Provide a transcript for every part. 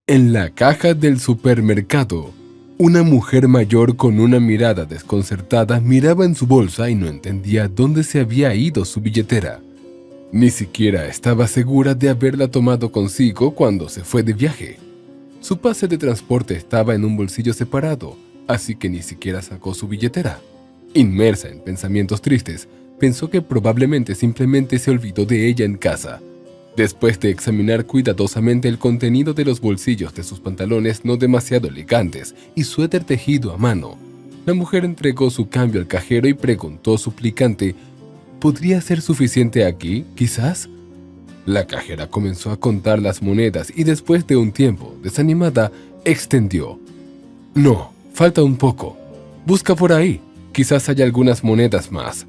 En la caja del supermercado, una mujer mayor con una mirada desconcertada miraba en su bolsa y no entendía dónde se había ido su billetera. Ni siquiera estaba segura de haberla tomado consigo cuando se fue de viaje. Su pase de transporte estaba en un bolsillo separado, así que ni siquiera sacó su billetera. Inmersa en pensamientos tristes, pensó que probablemente simplemente se olvidó de ella en casa. Después de examinar cuidadosamente el contenido de los bolsillos de sus pantalones no demasiado elegantes y suéter tejido a mano, la mujer entregó su cambio al cajero y preguntó suplicante: ¿podría ser suficiente aquí, quizás? La cajera comenzó a contar las monedas y después de un tiempo, desanimada, extendió: no, falta un poco. Busca por ahí, quizás haya algunas monedas más.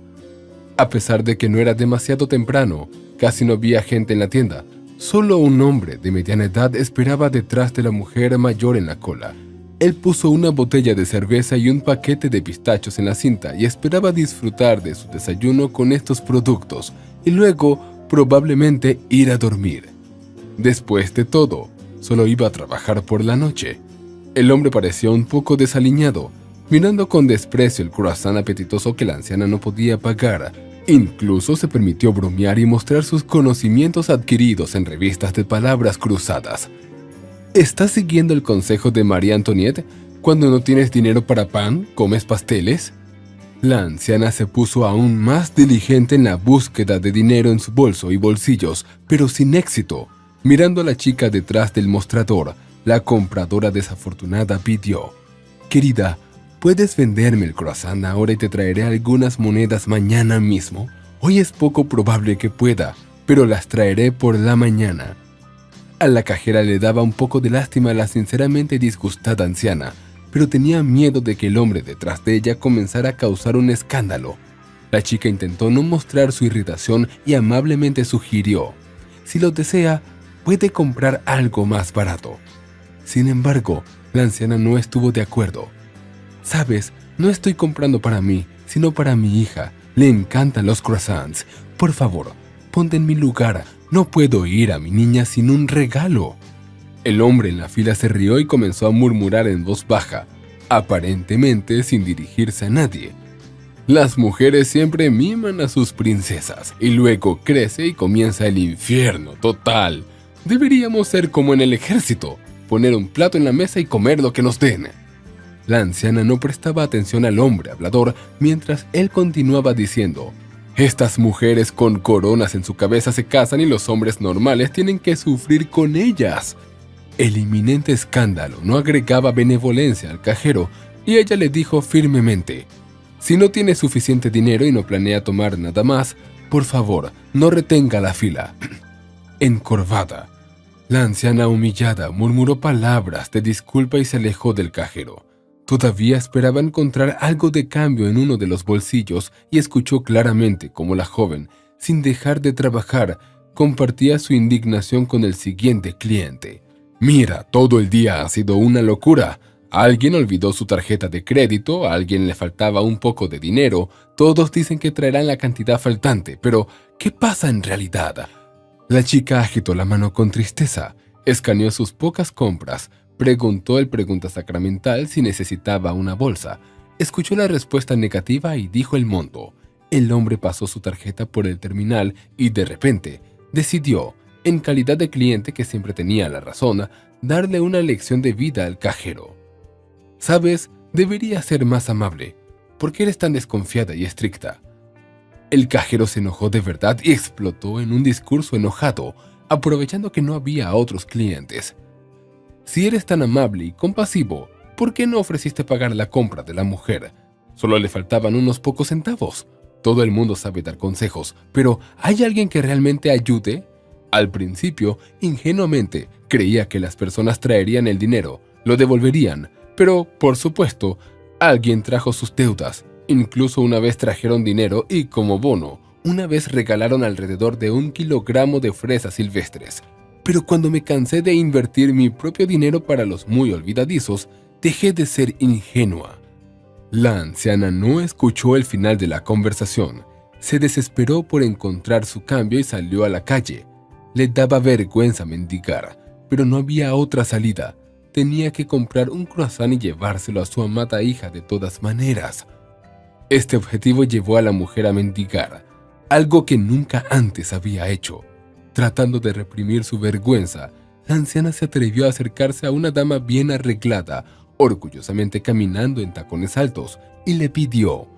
A pesar de que no era demasiado temprano, casi no había gente en la tienda. Solo un hombre de mediana edad esperaba detrás de la mujer mayor en la cola. Él puso una botella de cerveza y un paquete de pistachos en la cinta y esperaba disfrutar de su desayuno con estos productos y luego, probablemente, ir a dormir. Después de todo, solo iba a trabajar por la noche. El hombre parecía un poco desaliñado, mirando con desprecio el croissant apetitoso que la anciana no podía pagar. Incluso se permitió bromear y mostrar sus conocimientos adquiridos en revistas de palabras cruzadas. ¿Estás siguiendo el consejo de María Antoniette? Cuando no tienes dinero para pan, ¿comes pasteles? La anciana se puso aún más diligente en la búsqueda de dinero en su bolso y bolsillos, pero sin éxito. Mirando a la chica detrás del mostrador, la compradora desafortunada pidió: querida, ¿puedes venderme el croissant ahora y te traeré algunas monedas mañana mismo? Hoy es poco probable que pueda, pero las traeré por la mañana. A la cajera le daba un poco de lástima a la sinceramente disgustada anciana, pero tenía miedo de que el hombre detrás de ella comenzara a causar un escándalo. La chica intentó no mostrar su irritación y amablemente sugirió: si lo desea, puede comprar algo más barato. Sin embargo, la anciana no estuvo de acuerdo. Sabes, no estoy comprando para mí, sino para mi hija. Le encantan los croissants. Por favor, ponte en mi lugar. No puedo ir a mi niña sin un regalo. El hombre en la fila se rió y comenzó a murmurar en voz baja, aparentemente sin dirigirse a nadie: las mujeres siempre miman a sus princesas, y luego crece y comienza el infierno total. Deberíamos ser como en el ejército, poner un plato en la mesa y comer lo que nos den. La anciana no prestaba atención al hombre hablador mientras él continuaba diciendo: estas mujeres con coronas en su cabeza se casan y los hombres normales tienen que sufrir con ellas. El inminente escándalo no agregaba benevolencia al cajero y ella le dijo firmemente: si no tiene suficiente dinero y no planea tomar nada más, por favor, no retenga la fila. Encorvada, la anciana humillada murmuró palabras de disculpa y se alejó del cajero. Todavía esperaba encontrar algo de cambio en uno de los bolsillos y escuchó claramente cómo la joven, sin dejar de trabajar, compartía su indignación con el siguiente cliente. Mira, todo el día ha sido una locura. Alguien olvidó su tarjeta de crédito, a alguien le faltaba un poco de dinero, todos dicen que traerán la cantidad faltante, pero ¿qué pasa en realidad? La chica agitó la mano con tristeza, escaneó sus pocas compras, preguntó el pregunta sacramental si necesitaba una bolsa, escuchó la respuesta negativa y dijo el monto. El hombre pasó su tarjeta por el terminal y de repente decidió, en calidad de cliente que siempre tenía la razón, darle una lección de vida al cajero. Sabes, debería ser más amable. ¿Por qué eres tan desconfiada y estricta? El cajero se enojó de verdad y explotó en un discurso enojado, aprovechando que no había otros clientes. Si eres tan amable y compasivo, ¿por qué no ofreciste pagar la compra de la mujer? Solo le faltaban unos pocos centavos. Todo el mundo sabe dar consejos, pero ¿hay alguien que realmente ayude? Al principio, ingenuamente, creía que las personas traerían el dinero, lo devolverían, pero, por supuesto, alguien trajo sus deudas. Incluso una vez trajeron dinero y, como bono, una vez regalaron alrededor de 1 kilogramo de fresas silvestres. Pero cuando me cansé de invertir mi propio dinero para los muy olvidadizos, dejé de ser ingenua. La anciana no escuchó el final de la conversación. Se desesperó por encontrar su cambio y salió a la calle. Le daba vergüenza mendigar, pero no había otra salida. Tenía que comprar un croissant y llevárselo a su amada hija de todas maneras. Este objetivo llevó a la mujer a mendigar, algo que nunca antes había hecho. Tratando de reprimir su vergüenza, la anciana se atrevió a acercarse a una dama bien arreglada, orgullosamente caminando en tacones altos, y le pidió: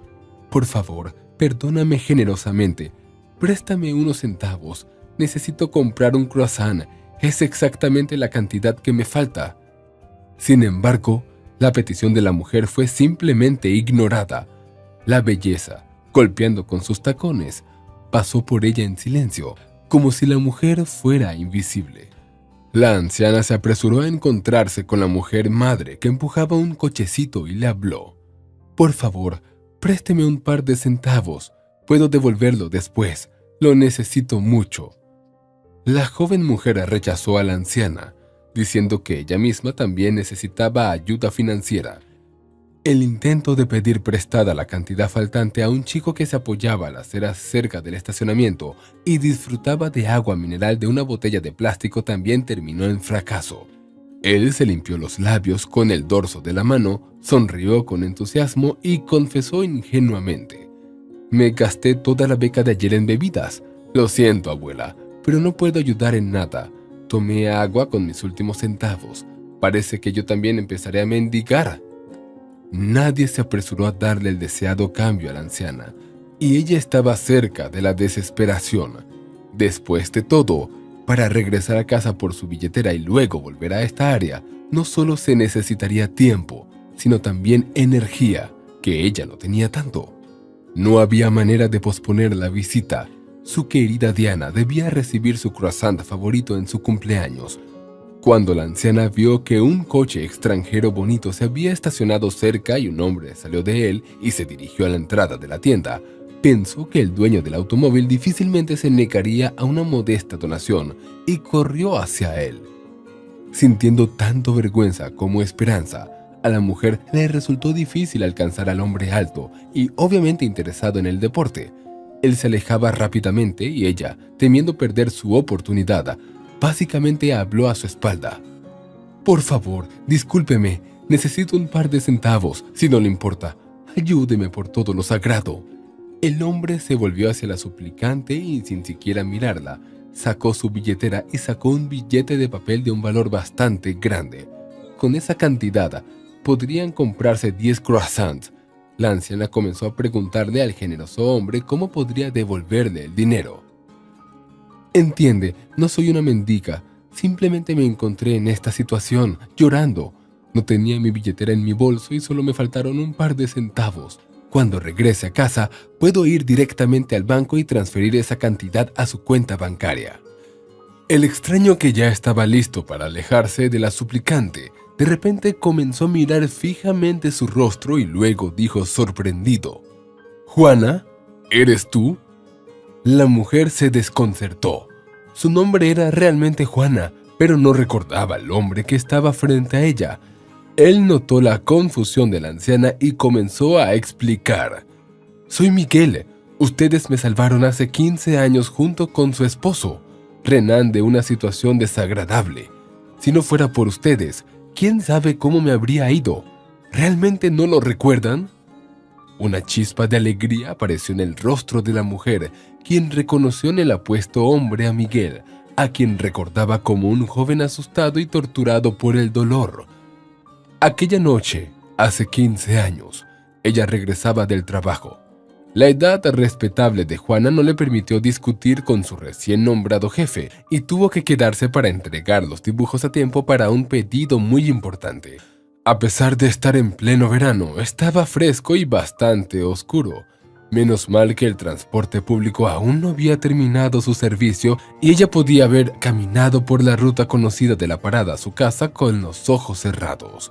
«Por favor, perdóname generosamente, préstame unos centavos, necesito comprar un croissant, es exactamente la cantidad que me falta». Sin embargo, la petición de la mujer fue simplemente ignorada. La belleza, golpeando con sus tacones, pasó por ella en silencio, como si la mujer fuera invisible. La anciana se apresuró a encontrarse con la mujer madre que empujaba un cochecito y le habló: «Por favor, présteme un par de centavos, puedo devolverlo después, lo necesito mucho». La joven mujer rechazó a la anciana, diciendo que ella misma también necesitaba ayuda financiera. El intento de pedir prestada la cantidad faltante a un chico que se apoyaba a la acera cerca del estacionamiento y disfrutaba de agua mineral de una botella de plástico también terminó en fracaso. Él se limpió los labios con el dorso de la mano, sonrió con entusiasmo y confesó ingenuamente: «Me gasté toda la beca de ayer en bebidas. Lo siento, abuela, pero no puedo ayudar en nada. Tomé agua con mis últimos centavos. Parece que yo también empezaré a mendigar». Nadie se apresuró a darle el deseado cambio a la anciana, y ella estaba cerca de la desesperación. Después de todo, para regresar a casa por su billetera y luego volver a esta área, no solo se necesitaría tiempo, sino también energía, que ella no tenía tanto. No había manera de posponer la visita. Su querida Diana debía recibir su croissant favorito en su cumpleaños. Cuando la anciana vio que un coche extranjero bonito se había estacionado cerca y un hombre salió de él y se dirigió a la entrada de la tienda, pensó que el dueño del automóvil difícilmente se negaría a una modesta donación y corrió hacia él. Sintiendo tanto vergüenza como esperanza, a la mujer le resultó difícil alcanzar al hombre alto y obviamente interesado en el deporte. Él se alejaba rápidamente y ella, temiendo perder su oportunidad, básicamente habló a su espalda: «Por favor, discúlpeme, necesito un par de centavos, si no le importa. Ayúdeme por todo lo sagrado». El hombre se volvió hacia la suplicante y, sin siquiera mirarla, sacó su billetera y sacó un billete de papel de un valor bastante grande. Con esa cantidad, podrían comprarse 10 croissants. La anciana comenzó a preguntarle al generoso hombre cómo podría devolverle el dinero. «Entiende, no soy una mendiga, simplemente me encontré en esta situación, llorando. No tenía mi billetera en mi bolso y solo me faltaron un par de centavos. Cuando regrese a casa, puedo ir directamente al banco y transferir esa cantidad a su cuenta bancaria». El extraño, que ya estaba listo para alejarse de la suplicante, de repente comenzó a mirar fijamente su rostro y luego dijo sorprendido: «¿Juana? ¿Eres tú?». La mujer se desconcertó. Su nombre era realmente Juana, pero no recordaba al hombre que estaba frente a ella. Él notó la confusión de la anciana y comenzó a explicar: «Soy Miguel. Ustedes me salvaron hace 15 años junto con su esposo, Renan, de una situación desagradable. Si no fuera por ustedes, ¿quién sabe cómo me habría ido? ¿Realmente no lo recuerdan?». Una chispa de alegría apareció en el rostro de la mujer, quien reconoció en el apuesto hombre a Miguel, a quien recordaba como un joven asustado y torturado por el dolor. Aquella noche, hace 15 años, ella regresaba del trabajo. La edad respetable de Juana no le permitió discutir con su recién nombrado jefe y tuvo que quedarse para entregar los dibujos a tiempo para un pedido muy importante. A pesar de estar en pleno verano, estaba fresco y bastante oscuro. Menos mal que el transporte público aún no había terminado su servicio y ella podía haber caminado por la ruta conocida de la parada a su casa con los ojos cerrados.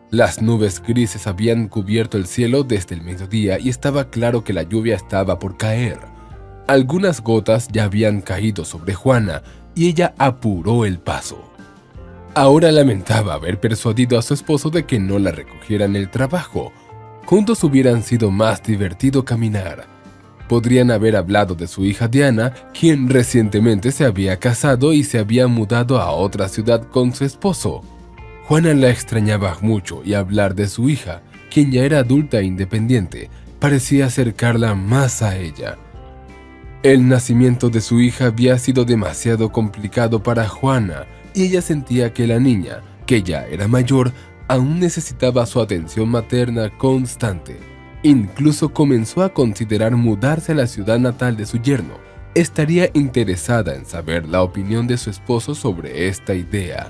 Las nubes grises habían cubierto el cielo desde el mediodía y estaba claro que la lluvia estaba por caer. Algunas gotas ya habían caído sobre Juana y ella apuró el paso. Ahora lamentaba haber persuadido a su esposo de que no la recogiera en el trabajo. Juntos hubieran sido más divertido caminar. podrían haber hablado de su hija Diana, quien recientemente se había casado y se había mudado a otra ciudad con su esposo. Juana la extrañaba mucho y hablar de su hija, quien ya era adulta e independiente, parecía acercarla más a ella. El nacimiento de su hija había sido demasiado complicado para Juana y ella sentía que la niña, que ya era mayor, aún necesitaba su atención materna constante. Incluso comenzó a considerar mudarse a la ciudad natal de su yerno. Estaría interesada en saber la opinión de su esposo sobre esta idea.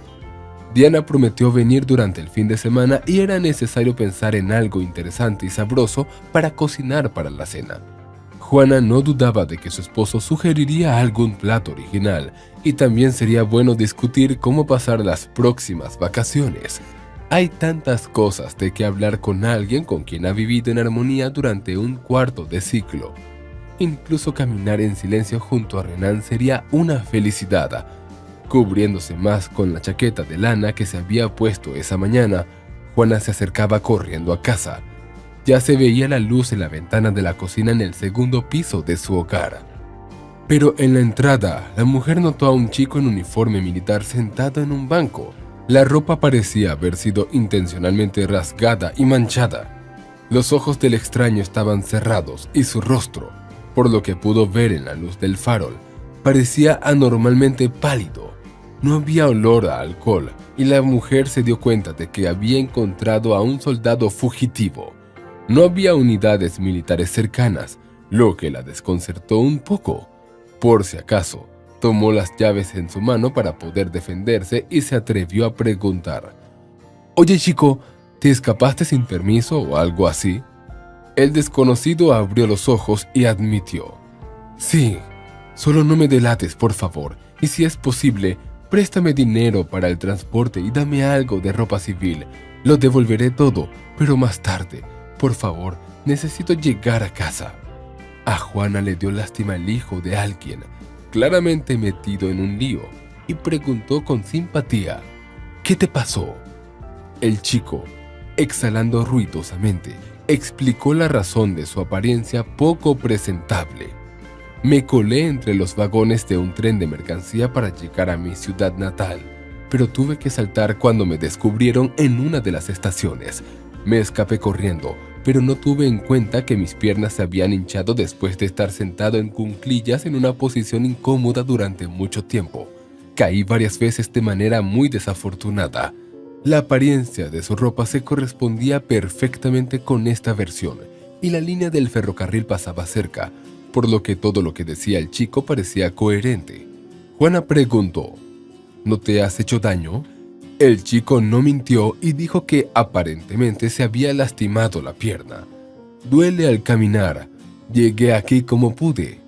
Diana prometió venir durante el fin de semana y era necesario pensar en algo interesante y sabroso para cocinar para la cena. Juana no dudaba de que su esposo sugeriría algún plato original y también sería bueno discutir cómo pasar las próximas vacaciones. Hay tantas cosas de que hablar con alguien con quien ha vivido en armonía durante un cuarto de siglo. Incluso caminar en silencio junto a Renan sería una felicidad. Cubriéndose más con la chaqueta de lana que se había puesto esa mañana, Juana se acercaba corriendo a casa. Ya se veía la luz en la ventana de la cocina en el segundo piso de su hogar. Pero en la entrada, la mujer notó a un chico en uniforme militar sentado en un banco. La ropa parecía haber sido intencionalmente rasgada y manchada. Los ojos del extraño estaban cerrados y su rostro, por lo que pudo ver en la luz del farol, parecía anormalmente pálido. No había olor a alcohol y la mujer se dio cuenta de que había encontrado a un soldado fugitivo. No había unidades militares cercanas, lo que la desconcertó un poco. Por si acaso, tomó las llaves en su mano para poder defenderse y se atrevió a preguntar: «Oye chico, ¿te escapaste sin permiso o algo así?». El desconocido abrió los ojos y admitió: «Sí, solo no me delates, por favor, y si es posible, préstame dinero para el transporte y dame algo de ropa civil. Lo devolveré todo, pero más tarde. Por favor, necesito llegar a casa». A Juana le dio lástima el hijo de alguien, claramente metido en un lío, y preguntó con simpatía: «¿Qué te pasó?». El chico, exhalando ruidosamente, explicó la razón de su apariencia poco presentable. «Me colé entre los vagones de un tren de mercancía para llegar a mi ciudad natal, pero tuve que saltar cuando me descubrieron en una de las estaciones. Me escapé corriendo, pero no tuve en cuenta que mis piernas se habían hinchado después de estar sentado en cuclillas en una posición incómoda durante mucho tiempo. Caí varias veces de manera muy desafortunada». La apariencia de su ropa se correspondía perfectamente con esta versión, y la línea del ferrocarril pasaba cerca, por lo que todo lo que decía el chico parecía coherente. Juana preguntó: «¿No te has hecho daño?». El chico no mintió y dijo que aparentemente se había lastimado la pierna. «Duele al caminar. Llegué aquí como pude».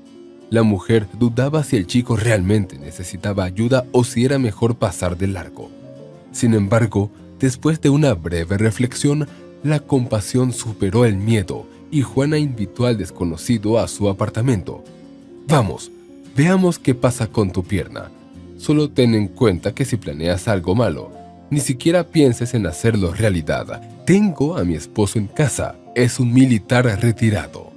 La mujer dudaba si el chico realmente necesitaba ayuda o si era mejor pasar de largo. Sin embargo, después de una breve reflexión, la compasión superó el miedo y Juana invitó al desconocido a su apartamento. «Vamos, veamos qué pasa con tu pierna. Solo ten en cuenta que si planeas algo malo, ni siquiera pienses en hacerlo realidad. Tengo a mi esposo en casa, es un militar retirado».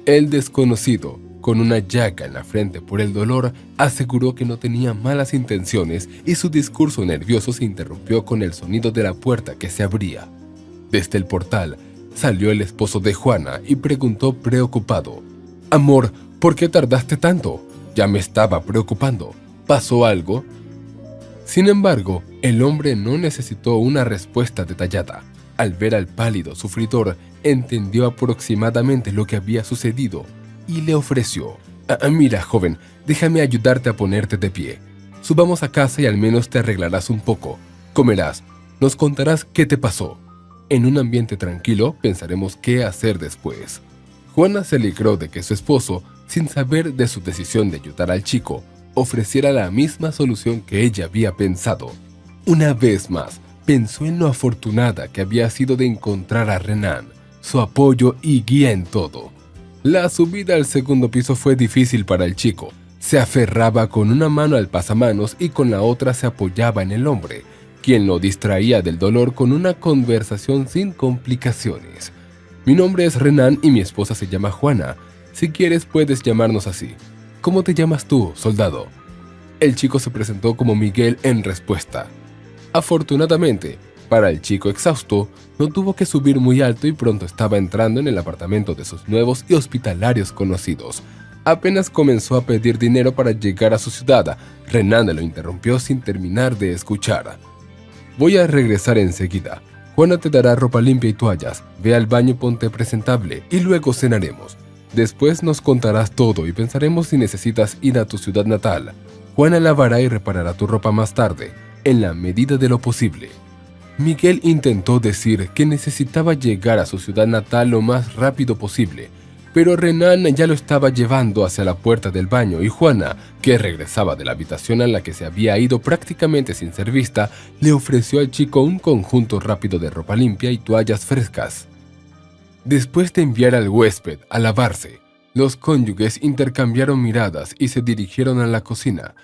El desconocido, con una llaga en la frente por el dolor, aseguró que no tenía malas intenciones y su discurso nervioso se interrumpió con el sonido de la puerta que se abría. Desde el portal salió el esposo de Juana y preguntó preocupado: «Amor, ¿por qué tardaste tanto? Ya me estaba preocupando. ¿Pasó algo?». Sin embargo, el hombre no necesitó una respuesta detallada. Al ver al pálido sufridor, entendió aproximadamente lo que había sucedido y le ofreció: «Mira, joven, déjame ayudarte a ponerte de pie. Subamos a casa y al menos te arreglarás un poco. Comerás, nos contarás qué te pasó. En un ambiente tranquilo pensaremos qué hacer después». Juana se alegró de que su esposo, sin saber de su decisión de ayudar al chico, ofreciera la misma solución que ella había pensado. Una vez más, pensó en lo afortunada que había sido de encontrar a Renan, su apoyo y guía en todo. La subida al segundo piso fue difícil para el chico. Se aferraba con una mano al pasamanos y con la otra se apoyaba en el hombre, quien lo distraía del dolor con una conversación sin complicaciones. «Mi nombre es Renan y mi esposa se llama Juana. Si quieres puedes llamarnos así. ¿Cómo te llamas tú, soldado? El chico se presentó como Miguel en respuesta. Afortunadamente, para el chico exhausto, no tuvo que subir muy alto y pronto estaba entrando en el apartamento de sus nuevos y hospitalarios conocidos. Apenas comenzó a pedir dinero para llegar a su ciudad, Renan lo interrumpió sin terminar de escuchar. Voy a regresar enseguida. Juana te dará ropa limpia y toallas. Ve al baño y ponte presentable y luego cenaremos. Después nos contarás todo y pensaremos si necesitas ir a tu ciudad natal. Juana lavará y reparará tu ropa más tarde, en la medida de lo posible. Miguel intentó decir que necesitaba llegar a su ciudad natal lo más rápido posible, pero Renan ya lo estaba llevando hacia la puerta del baño y Juana, que regresaba de la habitación a la que se había ido prácticamente sin ser vista, le ofreció al chico un conjunto rápido de ropa limpia y toallas frescas. Después de enviar al huésped a lavarse, los cónyuges intercambiaron miradas y se dirigieron a la cocina.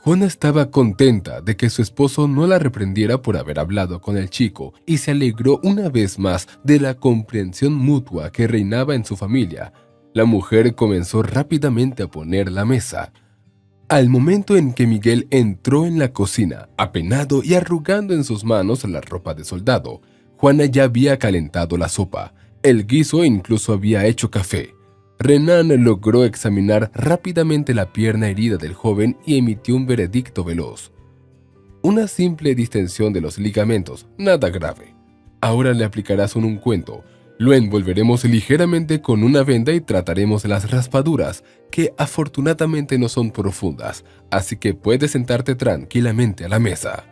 Juana estaba contenta de que su esposo no la reprendiera por haber hablado con el chico y se alegró una vez más de la comprensión mutua que reinaba en su familia. La mujer comenzó rápidamente a poner la mesa. Al momento en que Miguel entró en la cocina, apenado y arrugando en sus manos la ropa de soldado, Juana ya había calentado la sopa, el guiso e incluso había hecho café. Renan logró examinar rápidamente la pierna herida del joven y emitió un veredicto veloz. Una simple distensión de los ligamentos, nada grave. Ahora le aplicarás un ungüento. Lo envolveremos ligeramente con una venda y trataremos las raspaduras, que afortunadamente no son profundas, así que puedes sentarte tranquilamente a la mesa.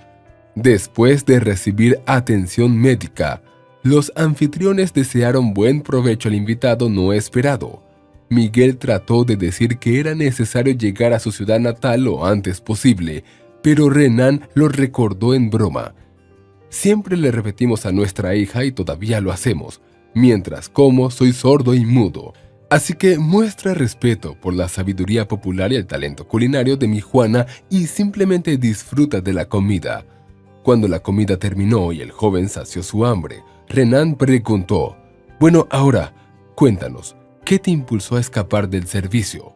Después de recibir atención médica, los anfitriones desearon buen provecho al invitado no esperado. Miguel trató de decir que era necesario llegar a su ciudad natal lo antes posible, pero Renan lo recordó en broma. Siempre le repetimos a nuestra hija y todavía lo hacemos. Mientras como, soy sordo y mudo. Así que muestra respeto por la sabiduría popular y el talento culinario de mi Juana y simplemente disfruta de la comida. Cuando la comida terminó y el joven sació su hambre, Renan preguntó: «Bueno, ahora, cuéntanos, ¿qué te impulsó a escapar del servicio?».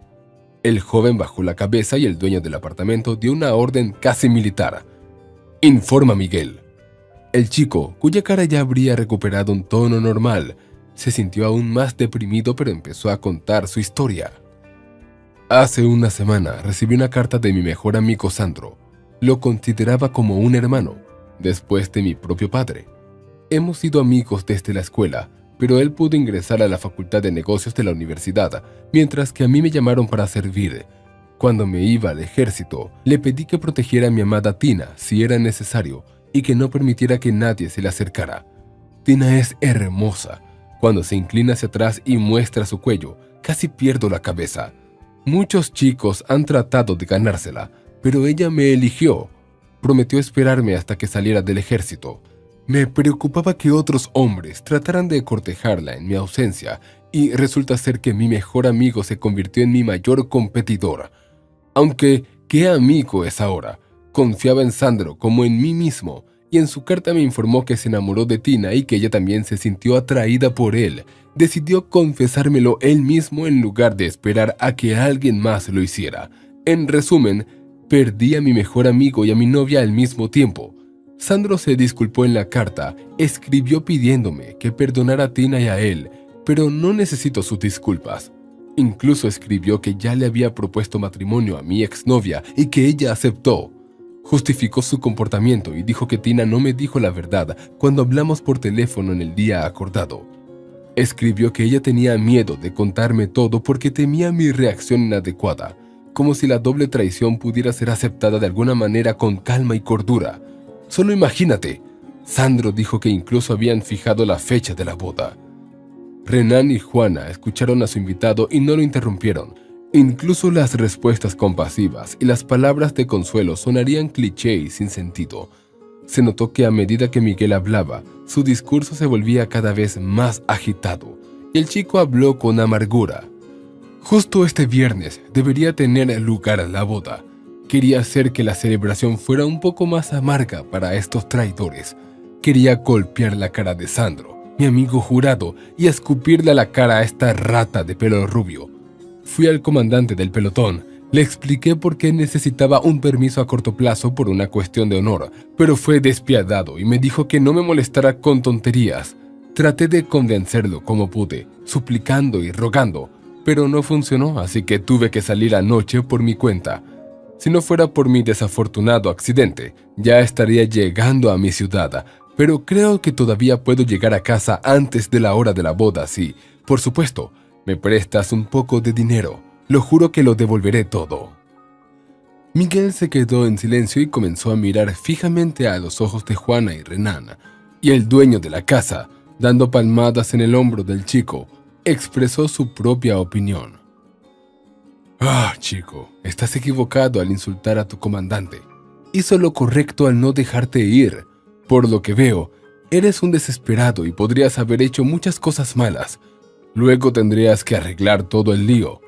El joven bajó la cabeza y el dueño del apartamento dio una orden casi militar. «Informa, Miguel». El chico, cuya cara ya habría recuperado un tono normal, se sintió aún más deprimido pero empezó a contar su historia. «Hace una semana recibí una carta de mi mejor amigo Sandro. Lo consideraba como un hermano, después de mi propio padre. Hemos sido amigos desde la escuela, pero él pudo ingresar a la Facultad de Negocios de la universidad, mientras que a mí me llamaron para servir. Cuando me iba al ejército, le pedí que protegiera a mi amada Tina si era necesario y que no permitiera que nadie se le acercara. Tina es hermosa. Cuando se inclina hacia atrás y muestra su cuello, casi pierdo la cabeza. Muchos chicos han tratado de ganársela, pero ella me eligió. Prometió esperarme hasta que saliera del ejército. Me preocupaba que otros hombres trataran de cortejarla en mi ausencia y resulta ser que mi mejor amigo se convirtió en mi mayor competidor. Aunque, ¿qué amigo es ahora? Confiaba en Sandro como en mí mismo y en su carta me informó que se enamoró de Tina y que ella también se sintió atraída por él. Decidió confesármelo él mismo en lugar de esperar a que alguien más lo hiciera. En resumen, perdí a mi mejor amigo y a mi novia al mismo tiempo. Sandro se disculpó en la carta, escribió pidiéndome que perdonara a Tina y a él, pero no necesito sus disculpas. Incluso escribió que ya le había propuesto matrimonio a mi exnovia y que ella aceptó. Justificó su comportamiento y dijo que Tina no me dijo la verdad cuando hablamos por teléfono en el día acordado. Escribió que ella tenía miedo de contarme todo porque temía mi reacción inadecuada, como si la doble traición pudiera ser aceptada de alguna manera con calma y cordura. Solo imagínate, Sandro dijo que incluso habían fijado la fecha de la boda. Renan y Juana escucharon a su invitado y no lo interrumpieron. Incluso las respuestas compasivas y las palabras de consuelo sonarían cliché y sin sentido. Se notó que a medida que Miguel hablaba, su discurso se volvía cada vez más agitado, y el chico habló con amargura. Justo este viernes debería tener lugar la boda. Quería hacer que la celebración fuera un poco más amarga para estos traidores. Quería golpear la cara de Sandro, mi amigo jurado, y escupirle a la cara a esta rata de pelo rubio. Fui al comandante del pelotón. Le expliqué por qué necesitaba un permiso a corto plazo por una cuestión de honor, pero fue despiadado y me dijo que no me molestara con tonterías. Traté de convencerlo como pude, suplicando y rogando, pero no funcionó, así que tuve que salir anoche por mi cuenta. Si no fuera por mi desafortunado accidente, ya estaría llegando a mi ciudad, pero creo que todavía puedo llegar a casa antes de la hora de la boda si, por supuesto, me prestas un poco de dinero. Lo juro que lo devolveré todo. Miguel se quedó en silencio y comenzó a mirar fijamente a los ojos de Juana y Renan, y el dueño de la casa, dando palmadas en el hombro del chico, expresó su propia opinión. Chico, estás equivocado al insultar a tu comandante. Hizo lo correcto al no dejarte ir. Por lo que veo, eres un desesperado y podrías haber hecho muchas cosas malas. Luego tendrías que arreglar todo el lío.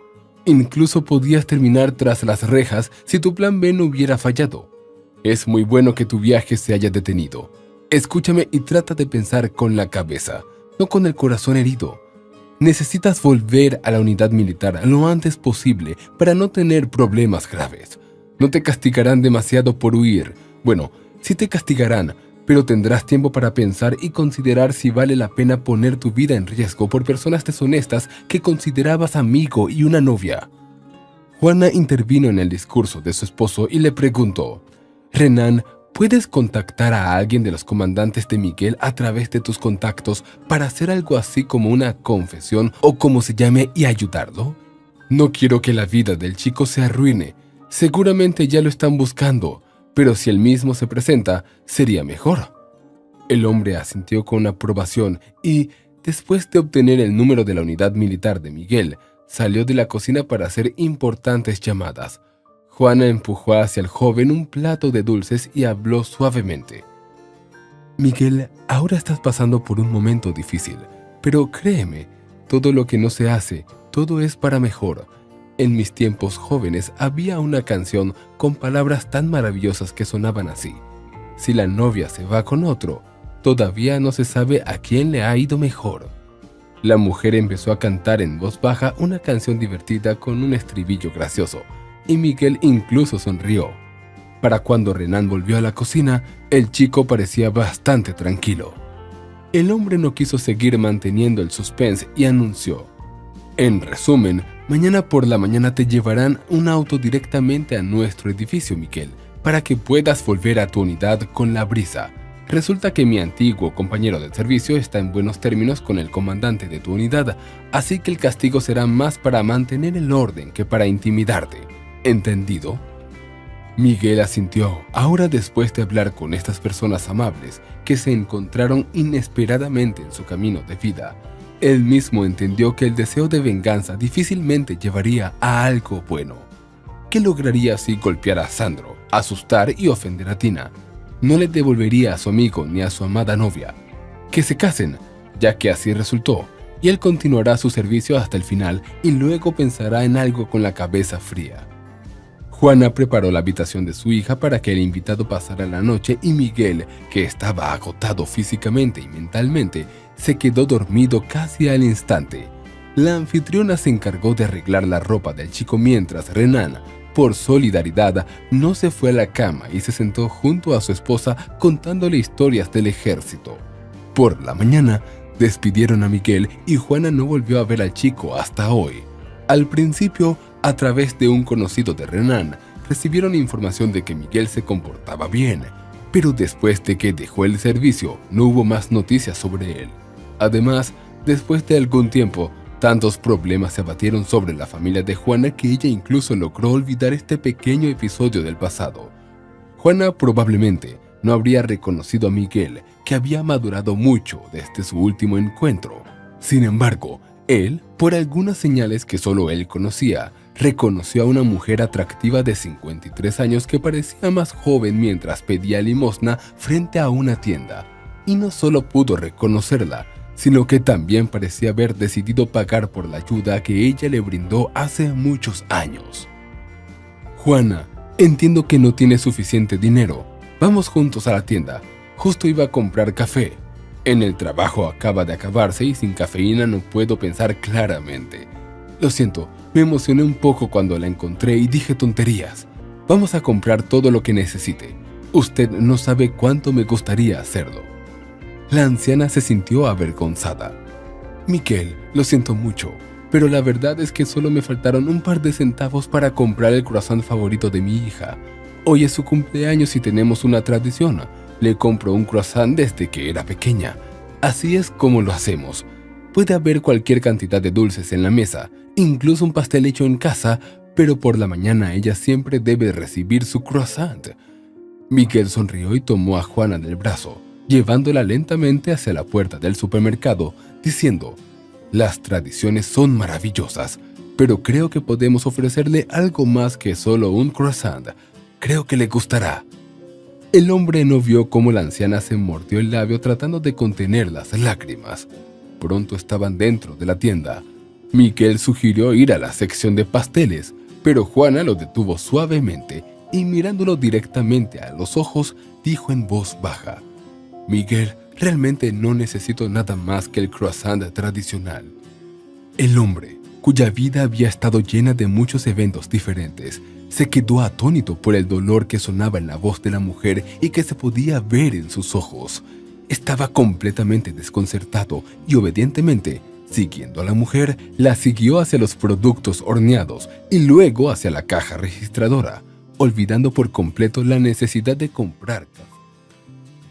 Incluso podías terminar tras las rejas si tu plan B no hubiera fallado. Es muy bueno que tu viaje se haya detenido. Escúchame y trata de pensar con la cabeza, no con el corazón herido. Necesitas volver a la unidad militar lo antes posible para no tener problemas graves. No te castigarán demasiado por huir. Bueno, sí te castigarán, pero tendrás tiempo para pensar y considerar si vale la pena poner tu vida en riesgo por personas deshonestas que considerabas amigo y una novia. Juana intervino en el discurso de su esposo y le preguntó: Renan, ¿puedes contactar a alguien de los comandantes de Miguel a través de tus contactos para hacer algo así como una confesión o como se llame y ayudarlo? No quiero que la vida del chico se arruine. Seguramente ya lo están buscando, pero si él mismo se presenta, sería mejor. El hombre asintió con aprobación y, después de obtener el número de la unidad militar de Miguel, salió de la cocina para hacer importantes llamadas. Juana empujó hacia el joven un plato de dulces y habló suavemente. Miguel, ahora estás pasando por un momento difícil, pero créeme, todo lo que no se hace, todo es para mejor. En mis tiempos jóvenes había una canción con palabras tan maravillosas que sonaban así: si la novia se va con otro, todavía no se sabe a quién le ha ido mejor. La mujer empezó a cantar en voz baja una canción divertida con un estribillo gracioso, y Miguel incluso sonrió. Para cuando Renan volvió a la cocina, el chico parecía bastante tranquilo. El hombre no quiso seguir manteniendo el suspense y anunció: en resumen, mañana por la mañana te llevarán un auto directamente a nuestro edificio, Miguel, para que puedas volver a tu unidad con la brisa. Resulta que mi antiguo compañero de servicio está en buenos términos con el comandante de tu unidad, así que el castigo será más para mantener el orden que para intimidarte. ¿Entendido? Miguel asintió. Ahora, después de hablar con estas personas amables que se encontraron inesperadamente en su camino de vida, él mismo entendió que el deseo de venganza difícilmente llevaría a algo bueno. ¿Qué lograría si golpeara a Sandro, asustar y ofender a Tina? No le devolvería a su amigo ni a su amada novia. Que se casen, ya que así resultó, y él continuará su servicio hasta el final y luego pensará en algo con la cabeza fría. Juana preparó la habitación de su hija para que el invitado pasara la noche y Miguel, que estaba agotado físicamente y mentalmente, se quedó dormido casi al instante. La anfitriona se encargó de arreglar la ropa del chico mientras Renan, por solidaridad, no se fue a la cama y se sentó junto a su esposa contándole historias del ejército. Por la mañana, despidieron a Miguel y Juana no volvió a ver al chico hasta hoy. Al principio, a través de un conocido de Renan, recibieron información de que Miguel se comportaba bien, pero después de que dejó el servicio, no hubo más noticias sobre él. Además, después de algún tiempo, tantos problemas se abatieron sobre la familia de Juana que ella incluso logró olvidar este pequeño episodio del pasado. Juana probablemente no habría reconocido a Miguel, que había madurado mucho desde su último encuentro. Sin embargo, él, por algunas señales que solo él conocía, reconoció a una mujer atractiva de 53 años que parecía más joven mientras pedía limosna frente a una tienda. Y no solo pudo reconocerla, sino que también parecía haber decidido pagar por la ayuda que ella le brindó hace muchos años. Juana, entiendo que no tienes suficiente dinero. Vamos juntos a la tienda. Justo iba a comprar café. En el trabajo acaba de acabarse y sin cafeína no puedo pensar claramente. Lo siento, me emocioné un poco cuando la encontré y dije tonterías. Vamos a comprar todo lo que necesite. Usted no sabe cuánto me gustaría hacerlo. La anciana se sintió avergonzada. Miquel, lo siento mucho, pero la verdad es que solo me faltaron un par de centavos para comprar el croissant favorito de mi hija. Hoy es su cumpleaños y tenemos una tradición. Le compro un croissant desde que era pequeña. Así es como lo hacemos. Puede haber cualquier cantidad de dulces en la mesa, incluso un pastel hecho en casa, pero por la mañana ella siempre debe recibir su croissant. Miquel sonrió y tomó a Juana del brazo, llevándola lentamente hacia la puerta del supermercado, diciendo: «Las tradiciones son maravillosas, pero creo que podemos ofrecerle algo más que solo un croissant. Creo que le gustará». El hombre no vio cómo la anciana se mordió el labio tratando de contener las lágrimas. Pronto estaban dentro de la tienda. Miquel sugirió ir a la sección de pasteles, pero Juana lo detuvo suavemente y mirándolo directamente a los ojos, dijo en voz baja: «Miguel, realmente no necesito nada más que el croissant tradicional». El hombre, cuya vida había estado llena de muchos eventos diferentes, se quedó atónito por el dolor que sonaba en la voz de la mujer y que se podía ver en sus ojos. Estaba completamente desconcertado y obedientemente, siguiendo a la mujer, la siguió hacia los productos horneados y luego hacia la caja registradora, olvidando por completo la necesidad de comprar café.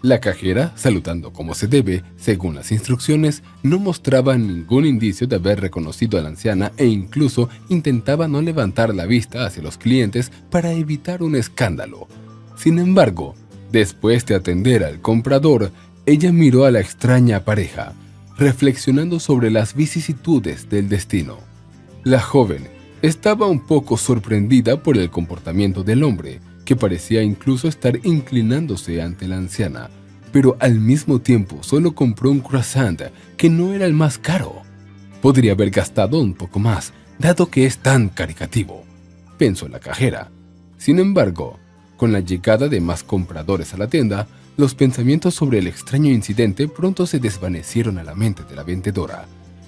La cajera, saludando como se debe, según las instrucciones, no mostraba ningún indicio de haber reconocido a la anciana e incluso intentaba no levantar la vista hacia los clientes para evitar un escándalo. Sin embargo, después de atender al comprador, ella miró a la extraña pareja, reflexionando sobre las vicisitudes del destino. La joven estaba un poco sorprendida por el comportamiento del hombre, que parecía incluso estar inclinándose ante la anciana, pero al mismo tiempo solo compró un croissant que no era el más caro. Podría haber gastado un poco más, dado que es tan caritativo, pensó la cajera. Sin embargo, con la llegada de más compradores a la tienda, los pensamientos sobre el extraño incidente pronto se desvanecieron a la mente de la vendedora.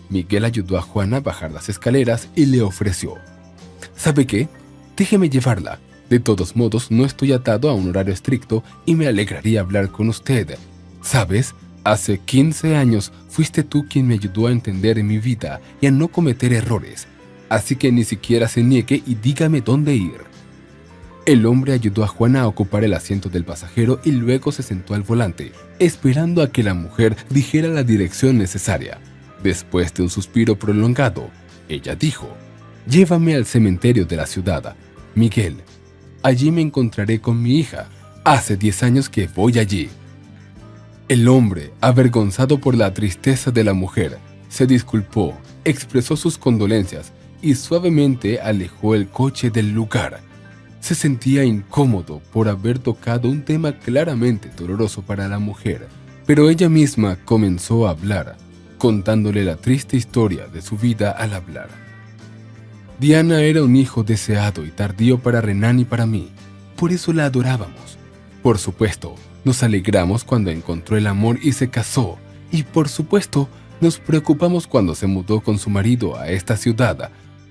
Miguel ayudó a Juana a bajar las escaleras y le ofreció: «¿Sabe qué? Déjeme llevarla. De todos modos, no estoy atado a un horario estricto y me alegraría hablar con usted. ¿Sabes? Hace 15 años fuiste tú quien me ayudó a entender mi vida y a no cometer errores. Así que ni siquiera se niegue y dígame dónde ir». El hombre ayudó a Juana a ocupar el asiento del pasajero y luego se sentó al volante, esperando a que la mujer dijera la dirección necesaria. Después de un suspiro prolongado, ella dijo: «Llévame al cementerio de la ciudad, Miguel. Allí me encontraré con mi hija. Hace 10 años que voy allí». El hombre, avergonzado por la tristeza de la mujer, se disculpó, expresó sus condolencias y suavemente alejó el coche del lugar. Se sentía incómodo por haber tocado un tema claramente doloroso para la mujer, pero ella misma comenzó a hablar, contándole la triste historia de su vida al hablar. Diana era un hijo deseado y tardío para Renan y para mí, por eso la adorábamos. Por supuesto, nos alegramos cuando encontró el amor y se casó, y por supuesto, nos preocupamos cuando se mudó con su marido a esta ciudad.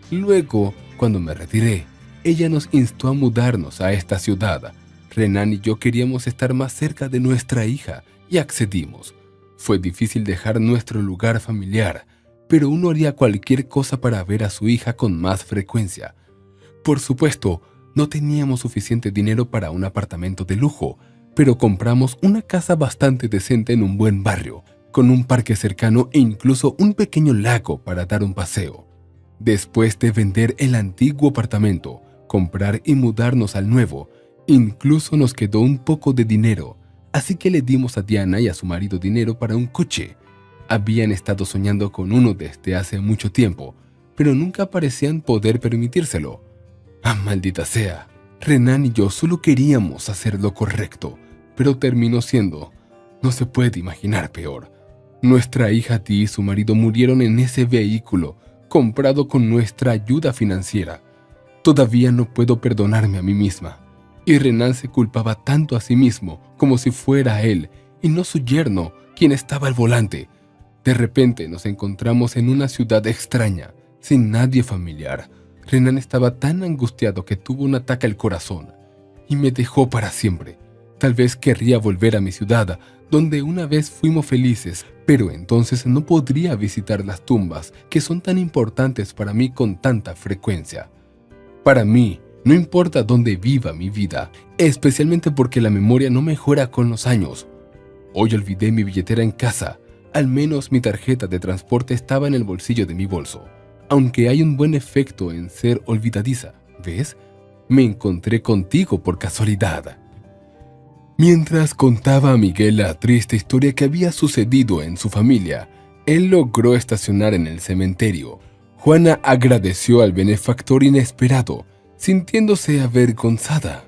Luego, cuando me retiré, ella nos instó a mudarnos a esta ciudad. Renan y yo queríamos estar más cerca de nuestra hija y accedimos. Fue difícil dejar nuestro lugar familiar, pero uno haría cualquier cosa para ver a su hija con más frecuencia. Por supuesto, no teníamos suficiente dinero para un apartamento de lujo, pero compramos una casa bastante decente en un buen barrio, con un parque cercano e incluso un pequeño lago para dar un paseo. Después de vender el antiguo apartamento, comprar y mudarnos al nuevo, incluso nos quedó un poco de dinero, así que le dimos a Diana y a su marido dinero para un coche. Habían estado soñando con uno desde hace mucho tiempo, pero nunca parecían poder permitírselo. ¡Ah, maldita sea! Renan y yo solo queríamos hacer lo correcto, pero terminó siendo, no se puede imaginar peor. Nuestra hija Dee y su marido murieron en ese vehículo, comprado con nuestra ayuda financiera. Todavía no puedo perdonarme a mí misma. Y Renan se culpaba tanto a sí mismo como si fuera él, y no su yerno, quien estaba al volante. De repente nos encontramos en una ciudad extraña, sin nadie familiar. Renan estaba tan angustiado que tuvo un ataque al corazón y me dejó para siempre. Tal vez querría volver a mi ciudad, donde una vez fuimos felices, pero entonces no podría visitar las tumbas que son tan importantes para mí con tanta frecuencia. Para mí, no importa dónde viva mi vida, especialmente porque la memoria no mejora con los años. Hoy olvidé mi billetera en casa. Al menos mi tarjeta de transporte estaba en el bolsillo de mi bolso. Aunque hay un buen efecto en ser olvidadiza, ¿ves? Me encontré contigo por casualidad. Mientras contaba a Miguel la triste historia que había sucedido en su familia, él logró estacionar en el cementerio. Juana agradeció al benefactor inesperado, sintiéndose avergonzada.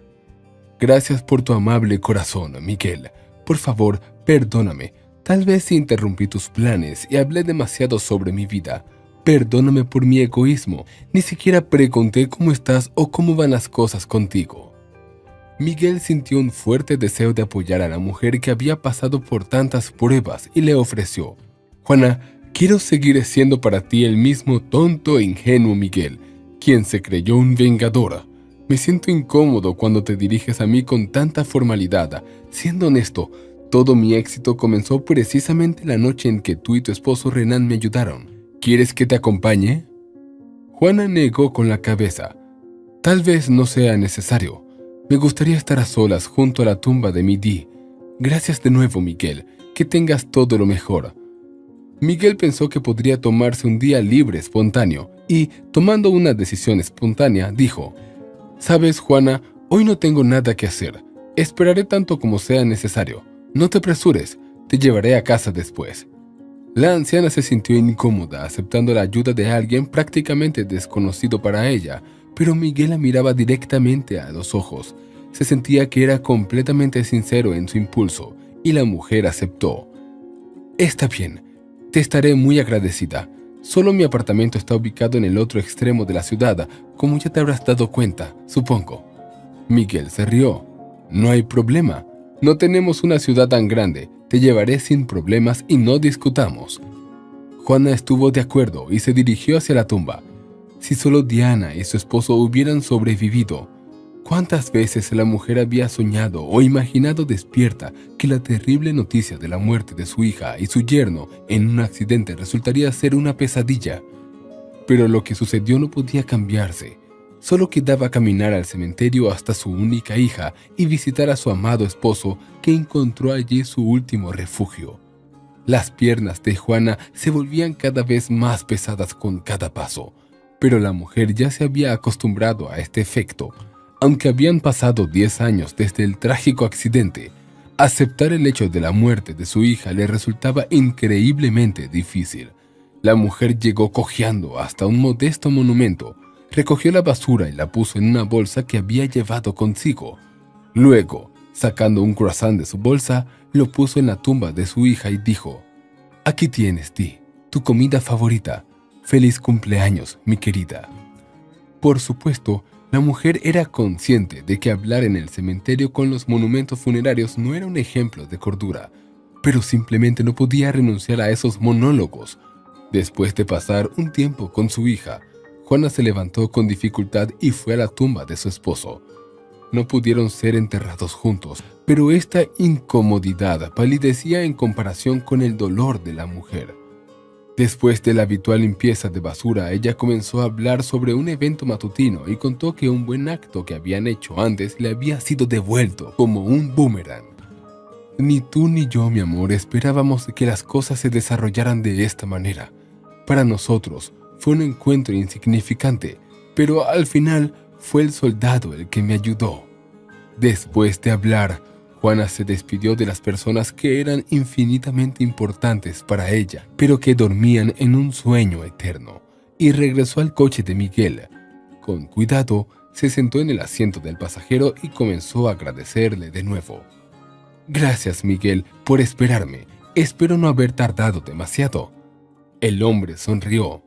Gracias por tu amable corazón, Miguel. Por favor, perdóname. Tal vez interrumpí tus planes y hablé demasiado sobre mi vida. Perdóname por mi egoísmo. Ni siquiera pregunté cómo estás o cómo van las cosas contigo. Miguel sintió un fuerte deseo de apoyar a la mujer que había pasado por tantas pruebas y le ofreció: Juana, quiero seguir siendo para ti el mismo tonto e ingenuo Miguel, quien se creyó un vengador. Me siento incómodo cuando te diriges a mí con tanta formalidad. Siendo honesto, todo mi éxito comenzó precisamente la noche en que tú y tu esposo Renan me ayudaron. ¿Quieres que te acompañe? Juana negó con la cabeza. Tal vez no sea necesario. Me gustaría estar a solas junto a la tumba de mi Dee. Gracias de nuevo, Miguel. Que tengas todo lo mejor. Miguel pensó que podría tomarse un día libre espontáneo y, tomando una decisión espontánea, dijo: «Sabes, Juana, hoy no tengo nada que hacer. Esperaré tanto como sea necesario. No te apresures, te llevaré a casa después». La anciana se sintió incómoda aceptando la ayuda de alguien prácticamente desconocido para ella, pero Miguel la miraba directamente a los ojos. Se sentía que era completamente sincero en su impulso, y la mujer aceptó. «Está bien, te estaré muy agradecida. Solo mi apartamento está ubicado en el otro extremo de la ciudad, como ya te habrás dado cuenta, supongo». Miguel se rió. «No hay problema. No tenemos una ciudad tan grande. Te llevaré sin problemas y no discutamos». Juana estuvo de acuerdo y se dirigió hacia la tumba. Si solo Diana y su esposo hubieran sobrevivido. ¿Cuántas veces la mujer había soñado o imaginado despierta que la terrible noticia de la muerte de su hija y su yerno en un accidente resultaría ser una pesadilla? Pero lo que sucedió no podía cambiarse. Solo quedaba caminar al cementerio hasta su única hija y visitar a su amado esposo, que encontró allí su último refugio. Las piernas de Juana se volvían cada vez más pesadas con cada paso, pero la mujer ya se había acostumbrado a este efecto. Aunque habían pasado 10 años desde el trágico accidente, aceptar el hecho de la muerte de su hija le resultaba increíblemente difícil. La mujer llegó cojeando hasta un modesto monumento, recogió la basura y la puso en una bolsa que había llevado consigo. Luego, sacando un croissant de su bolsa, lo puso en la tumba de su hija y dijo: «Aquí tienes, Dee, tu comida favorita. Feliz cumpleaños, mi querida». Por supuesto, la mujer era consciente de que hablar en el cementerio con los monumentos funerarios no era un ejemplo de cordura, pero simplemente no podía renunciar a esos monólogos. Después de pasar un tiempo con su hija, Juana se levantó con dificultad y fue a la tumba de su esposo. No pudieron ser enterrados juntos, pero esta incomodidad palidecía en comparación con el dolor de la mujer. Después de la habitual limpieza de basura, ella comenzó a hablar sobre un evento matutino y contó que un buen acto que habían hecho antes le había sido devuelto como un boomerang. Ni tú ni yo, mi amor, esperábamos que las cosas se desarrollaran de esta manera. Para nosotros fue un encuentro insignificante, pero al final fue el soldado el que me ayudó. Después de hablar, Juana se despidió de las personas que eran infinitamente importantes para ella, pero que dormían en un sueño eterno, y regresó al coche de Miguel. Con cuidado, se sentó en el asiento del pasajero y comenzó a agradecerle de nuevo. «Gracias, Miguel, por esperarme. Espero no haber tardado demasiado». El hombre sonrió.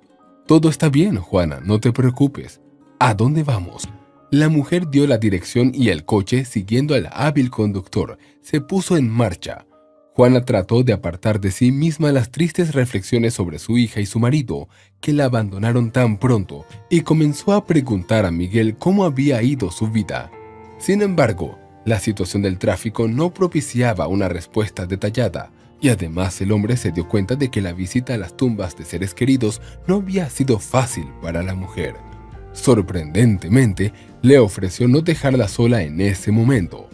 «Todo está bien, Juana, no te preocupes. ¿A dónde vamos?». La mujer dio la dirección y el coche, siguiendo al hábil conductor, se puso en marcha. Juana trató de apartar de sí misma las tristes reflexiones sobre su hija y su marido, que la abandonaron tan pronto, y comenzó a preguntar a Miguel cómo había ido su vida. Sin embargo, la situación del tráfico no propiciaba una respuesta detallada, y además el hombre se dio cuenta de que la visita a las tumbas de seres queridos no había sido fácil para la mujer. Sorprendentemente, le ofreció no dejarla sola en ese momento.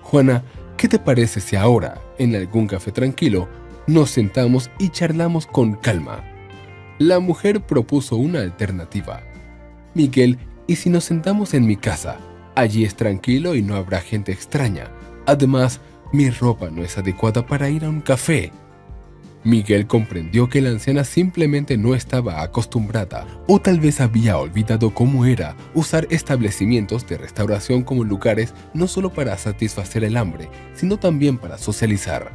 Juana, ¿qué te parece si ahora, en algún café tranquilo, nos sentamos y charlamos con calma? La mujer propuso una alternativa. Miguel, ¿y si nos sentamos en mi casa? Allí es tranquilo y no habrá gente extraña. Además, mi ropa no es adecuada para ir a un café. Miguel comprendió que la anciana simplemente no estaba acostumbrada, o tal vez había olvidado cómo era usar establecimientos de restauración como lugares no solo para satisfacer el hambre, sino también para socializar.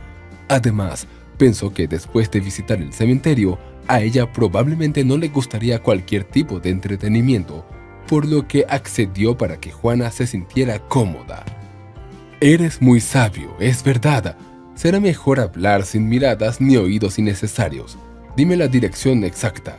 Además, pensó que después de visitar el cementerio, a ella probablemente no le gustaría cualquier tipo de entretenimiento, por lo que accedió para que Juana se sintiera cómoda. Eres muy sabio, es verdad. Será mejor hablar sin miradas ni oídos innecesarios. Dime la dirección exacta.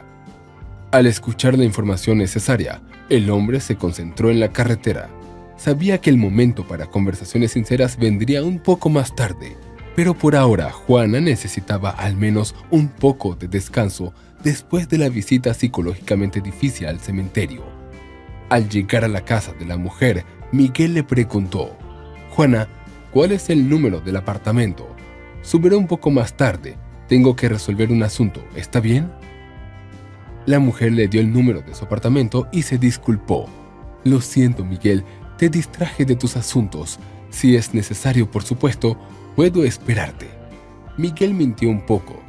Al escuchar la información necesaria, el hombre se concentró en la carretera. Sabía que el momento para conversaciones sinceras vendría un poco más tarde, pero por ahora Juana necesitaba al menos un poco de descanso después de la visita psicológicamente difícil al cementerio. Al llegar a la casa de la mujer, Miguel le preguntó: «Juana, ¿cuál es el número del apartamento? Subiré un poco más tarde. Tengo que resolver un asunto, ¿está bien?». La mujer le dio el número de su apartamento y se disculpó. «Lo siento, Miguel, te distraje de tus asuntos. Si es necesario, por supuesto, puedo esperarte». Miguel mintió un poco.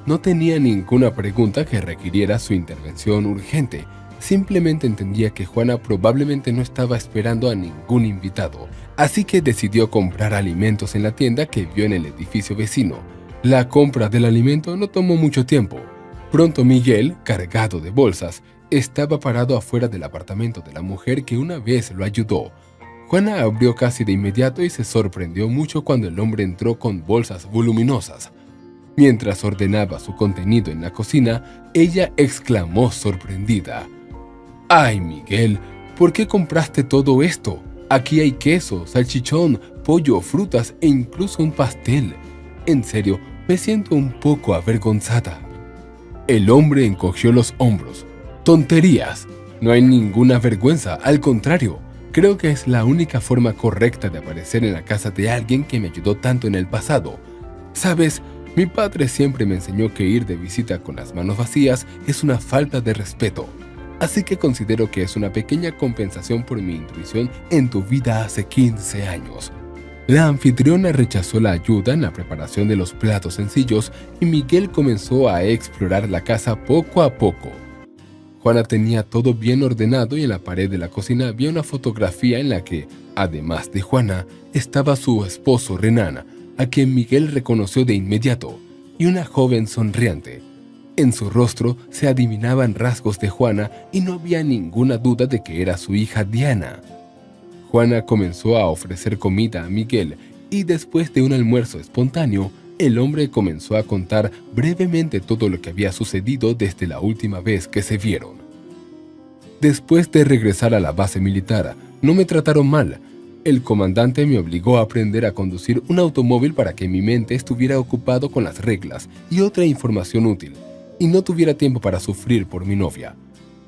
No tenía ninguna pregunta que requiriera su intervención urgente. Simplemente entendía que Juana probablemente no estaba esperando a ningún invitado, así que decidió comprar alimentos en la tienda que vio en el edificio vecino. La compra del alimento no tomó mucho tiempo. Pronto Miguel, cargado de bolsas, estaba parado afuera del apartamento de la mujer que una vez lo ayudó. Juana abrió casi de inmediato y se sorprendió mucho cuando el hombre entró con bolsas voluminosas. Mientras ordenaba su contenido en la cocina, ella exclamó sorprendida: «¡Ay, Miguel! ¿Por qué compraste todo esto? Aquí hay queso, salchichón, pollo, frutas e incluso un pastel. En serio, me siento un poco avergonzada». El hombre encogió los hombros. «¡Tonterías! No hay ninguna vergüenza, al contrario. Creo que es la única forma correcta de aparecer en la casa de alguien que me ayudó tanto en el pasado. ¿Sabes? Mi padre siempre me enseñó que ir de visita con las manos vacías es una falta de respeto. Así que considero que es una pequeña compensación por mi intuición en tu vida hace 15 años». La anfitriona rechazó la ayuda en la preparación de los platos sencillos y Miguel comenzó a explorar la casa poco a poco. Juana tenía todo bien ordenado y en la pared de la cocina había una fotografía en la que, además de Juana, estaba su esposo Renan, a quien Miguel reconoció de inmediato, y una joven sonriente. En su rostro se adivinaban rasgos de Juana y no había ninguna duda de que era su hija Diana. Juana comenzó a ofrecer comida a Miguel y después de un almuerzo espontáneo, el hombre comenzó a contar brevemente todo lo que había sucedido desde la última vez que se vieron. «Después de regresar a la base militar, no me trataron mal. El comandante me obligó a aprender a conducir un automóvil para que mi mente estuviera ocupado con las reglas y otra información útil, y no tuviera tiempo para sufrir por mi novia.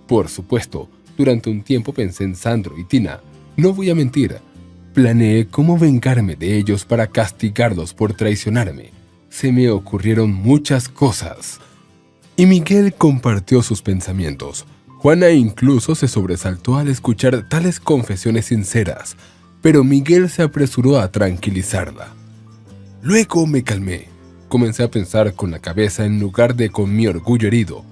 Por supuesto, durante un tiempo pensé en Sandro y Tina. No voy a mentir. Planeé cómo vengarme de ellos para castigarlos por traicionarme. Se me ocurrieron muchas cosas». Y Miguel compartió sus pensamientos. Juana incluso se sobresaltó al escuchar tales confesiones sinceras, pero Miguel se apresuró a tranquilizarla. «Luego me calmé. Comencé a pensar con la cabeza en lugar de con mi orgullo herido.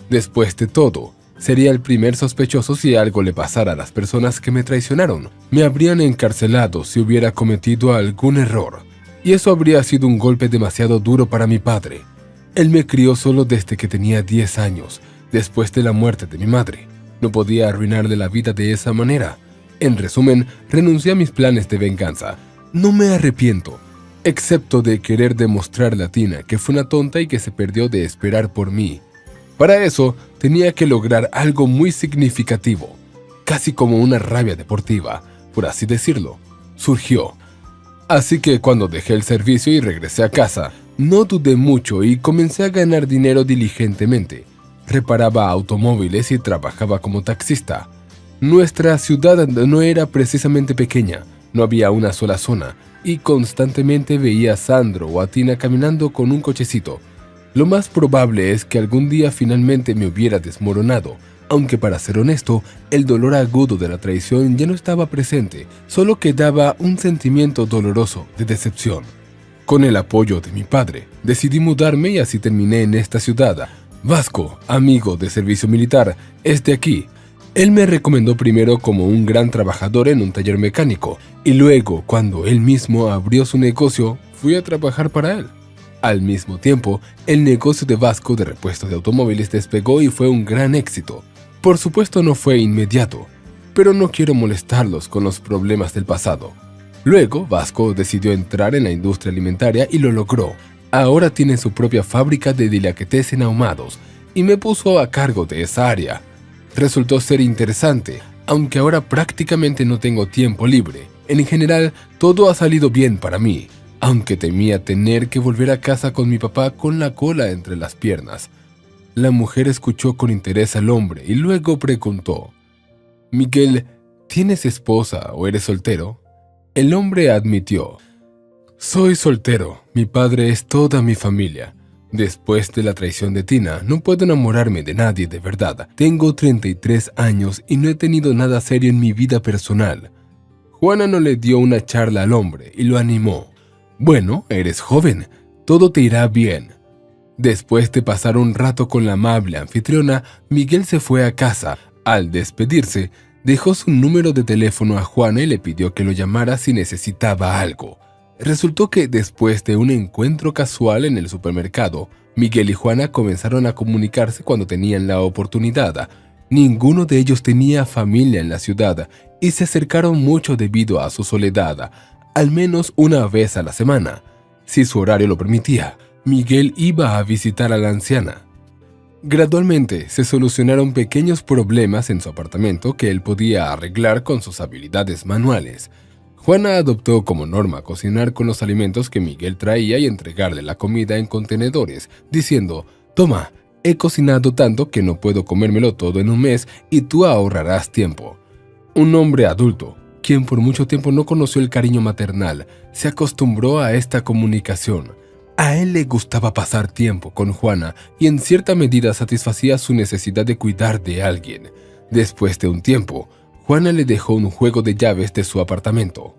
Después de todo, sería el primer sospechoso si algo le pasara a las personas que me traicionaron. Me habrían encarcelado si hubiera cometido algún error, y eso habría sido un golpe demasiado duro para mi padre. Él me crió solo desde que tenía 10 años, después de la muerte de mi madre. No podía arruinarle la vida de esa manera. En resumen, renuncié a mis planes de venganza. No me arrepiento. excepto de querer demostrarle a Tina que fue una tonta y que se perdió de esperar por mí. Para eso, tenía que lograr algo muy significativo, casi como una rabia deportiva, por así decirlo. Surgió. Así que cuando dejé el servicio y regresé a casa, no dudé mucho y comencé a ganar dinero diligentemente. Reparaba automóviles y trabajaba como taxista. Nuestra ciudad no era precisamente pequeña, no había una sola zona, y constantemente veía a Sandro o a Tina caminando con un cochecito. Lo más probable es que algún día finalmente me hubiera desmoronado, aunque para ser honesto, el dolor agudo de la traición ya no estaba presente, solo quedaba un sentimiento doloroso de decepción. Con el apoyo de mi padre, decidí mudarme y así terminé en esta ciudad. Vasco, amigo de servicio militar, es de aquí. Él me recomendó primero como un gran trabajador en un taller mecánico, y luego, cuando él mismo abrió su negocio, fui a trabajar para él. Al mismo tiempo, el negocio de Vasco de repuestos de automóviles despegó y fue un gran éxito. Por supuesto no fue inmediato, pero no quiero molestarlos con los problemas del pasado. Luego, Vasco decidió entrar en la industria alimentaria y lo logró. Ahora tiene su propia fábrica de delicatessen ahumados y me puso a cargo de esa área. Resultó ser interesante, aunque ahora prácticamente no tengo tiempo libre. En general, todo ha salido bien para mí, aunque temía tener que volver a casa con mi papá con la cola entre las piernas. La mujer escuchó con interés al hombre y luego preguntó: «Miguel, ¿tienes esposa o eres soltero?» El hombre admitió: «Soy soltero, mi padre es toda mi familia. Después de la traición de Tina, no puedo enamorarme de nadie de verdad. Tengo 33 años y no he tenido nada serio en mi vida personal». Juana no le dio una charla al hombre y lo animó. «Bueno, eres joven, todo te irá bien». Después de pasar un rato con la amable anfitriona, Miguel se fue a casa. Al despedirse, dejó su número de teléfono a Juana y le pidió que lo llamara si necesitaba algo. Resultó que después de un encuentro casual en el supermercado, Miguel y Juana comenzaron a comunicarse cuando tenían la oportunidad. Ninguno de ellos tenía familia en la ciudad y se acercaron mucho debido a su soledad, al menos una vez a la semana. Si su horario lo permitía, Miguel iba a visitar a la anciana. Gradualmente se solucionaron pequeños problemas en su apartamento que él podía arreglar con sus habilidades manuales. Juana adoptó como norma cocinar con los alimentos que Miguel traía y entregarle la comida en contenedores, diciendo: «Toma, he cocinado tanto que no puedo comérmelo todo en un mes y tú ahorrarás tiempo». Un hombre adulto, quien por mucho tiempo no conoció el cariño maternal, se acostumbró a esta comunicación. A él le gustaba pasar tiempo con Juana y en cierta medida satisfacía su necesidad de cuidar de alguien. Después de un tiempo, Juana le dejó un juego de llaves de su apartamento.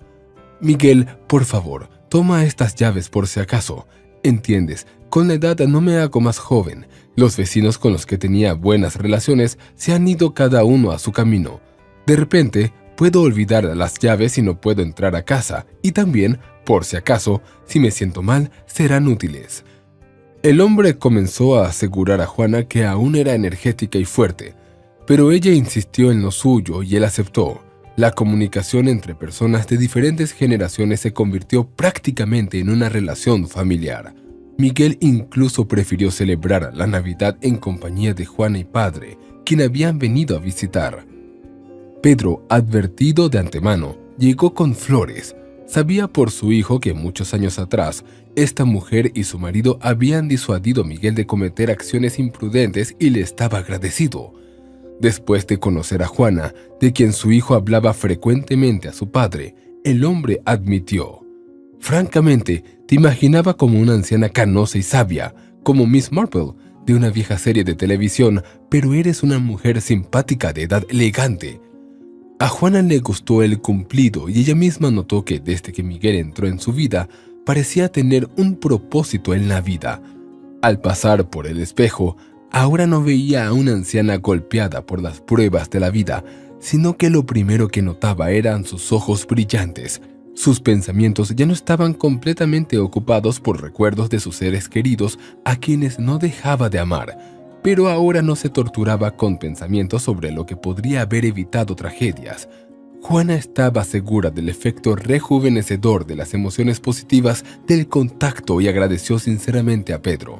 «Miguel, por favor, toma estas llaves por si acaso. Entiendes, con la edad no me hago más joven. Los vecinos con los que tenía buenas relaciones se han ido cada uno a su camino. De repente, puedo olvidar las llaves y no puedo entrar a casa, y también, por si acaso, si me siento mal, serán útiles». El hombre comenzó a asegurar a Juana que aún era energética y fuerte, pero ella insistió en lo suyo y él aceptó. La comunicación entre personas de diferentes generaciones se convirtió prácticamente en una relación familiar. Miguel incluso prefirió celebrar la Navidad en compañía de Juana y padre, quien habían venido a visitar. Pedro, advertido de antemano, llegó con flores. Sabía por su hijo que muchos años atrás, esta mujer y su marido habían disuadido a Miguel de cometer acciones imprudentes y le estaba agradecido. Después de conocer a Juana, de quien su hijo hablaba frecuentemente a su padre, el hombre admitió: «Francamente, te imaginaba como una anciana canosa y sabia, como Miss Marple, de una vieja serie de televisión, pero eres una mujer simpática de edad elegante». A Juana le gustó el cumplido y ella misma notó que desde que Miguel entró en su vida, parecía tener un propósito en la vida. Al pasar por el espejo, ahora no veía a una anciana golpeada por las pruebas de la vida, sino que lo primero que notaba eran sus ojos brillantes. Sus pensamientos ya no estaban completamente ocupados por recuerdos de sus seres queridos a quienes no dejaba de amar, pero ahora no se torturaba con pensamientos sobre lo que podría haber evitado tragedias. Juana estaba segura del efecto rejuvenecedor de las emociones positivas del contacto y agradeció sinceramente a Pedro.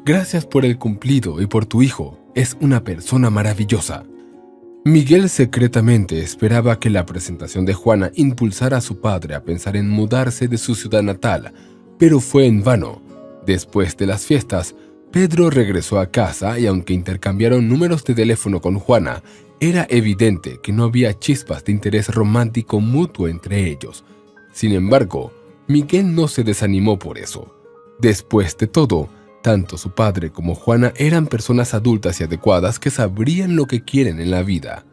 «Gracias por el cumplido y por tu hijo. Es una persona maravillosa». Miguel secretamente esperaba que la presentación de Juana impulsara a su padre a pensar en mudarse de su ciudad natal, pero fue en vano. Después de las fiestas, Pedro regresó a casa y aunque intercambiaron números de teléfono con Juana, era evidente que no había chispas de interés romántico mutuo entre ellos. Sin embargo, Miguel no se desanimó por eso. Después de todo, tanto su padre como Juana eran personas adultas y adecuadas que sabrían lo que quieren en la vida.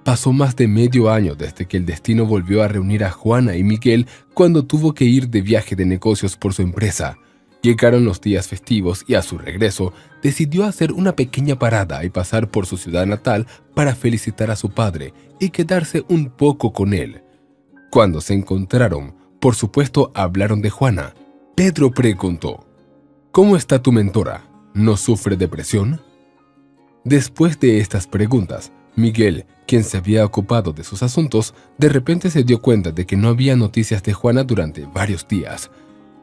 Pasó más de medio año desde que el destino volvió a reunir a Juana y Miguel cuando tuvo que ir de viaje de negocios por su empresa. Llegaron los días festivos y a su regreso decidió hacer una pequeña parada y pasar por su ciudad natal para felicitar a su padre y quedarse un poco con él. Cuando se encontraron, por supuesto hablaron de Juana. Pedro preguntó: «¿Cómo está tu mentora? ¿No sufre depresión?». Después de estas preguntas, Miguel, quien se había ocupado de sus asuntos, de repente se dio cuenta de que no había noticias de Juana durante varios días.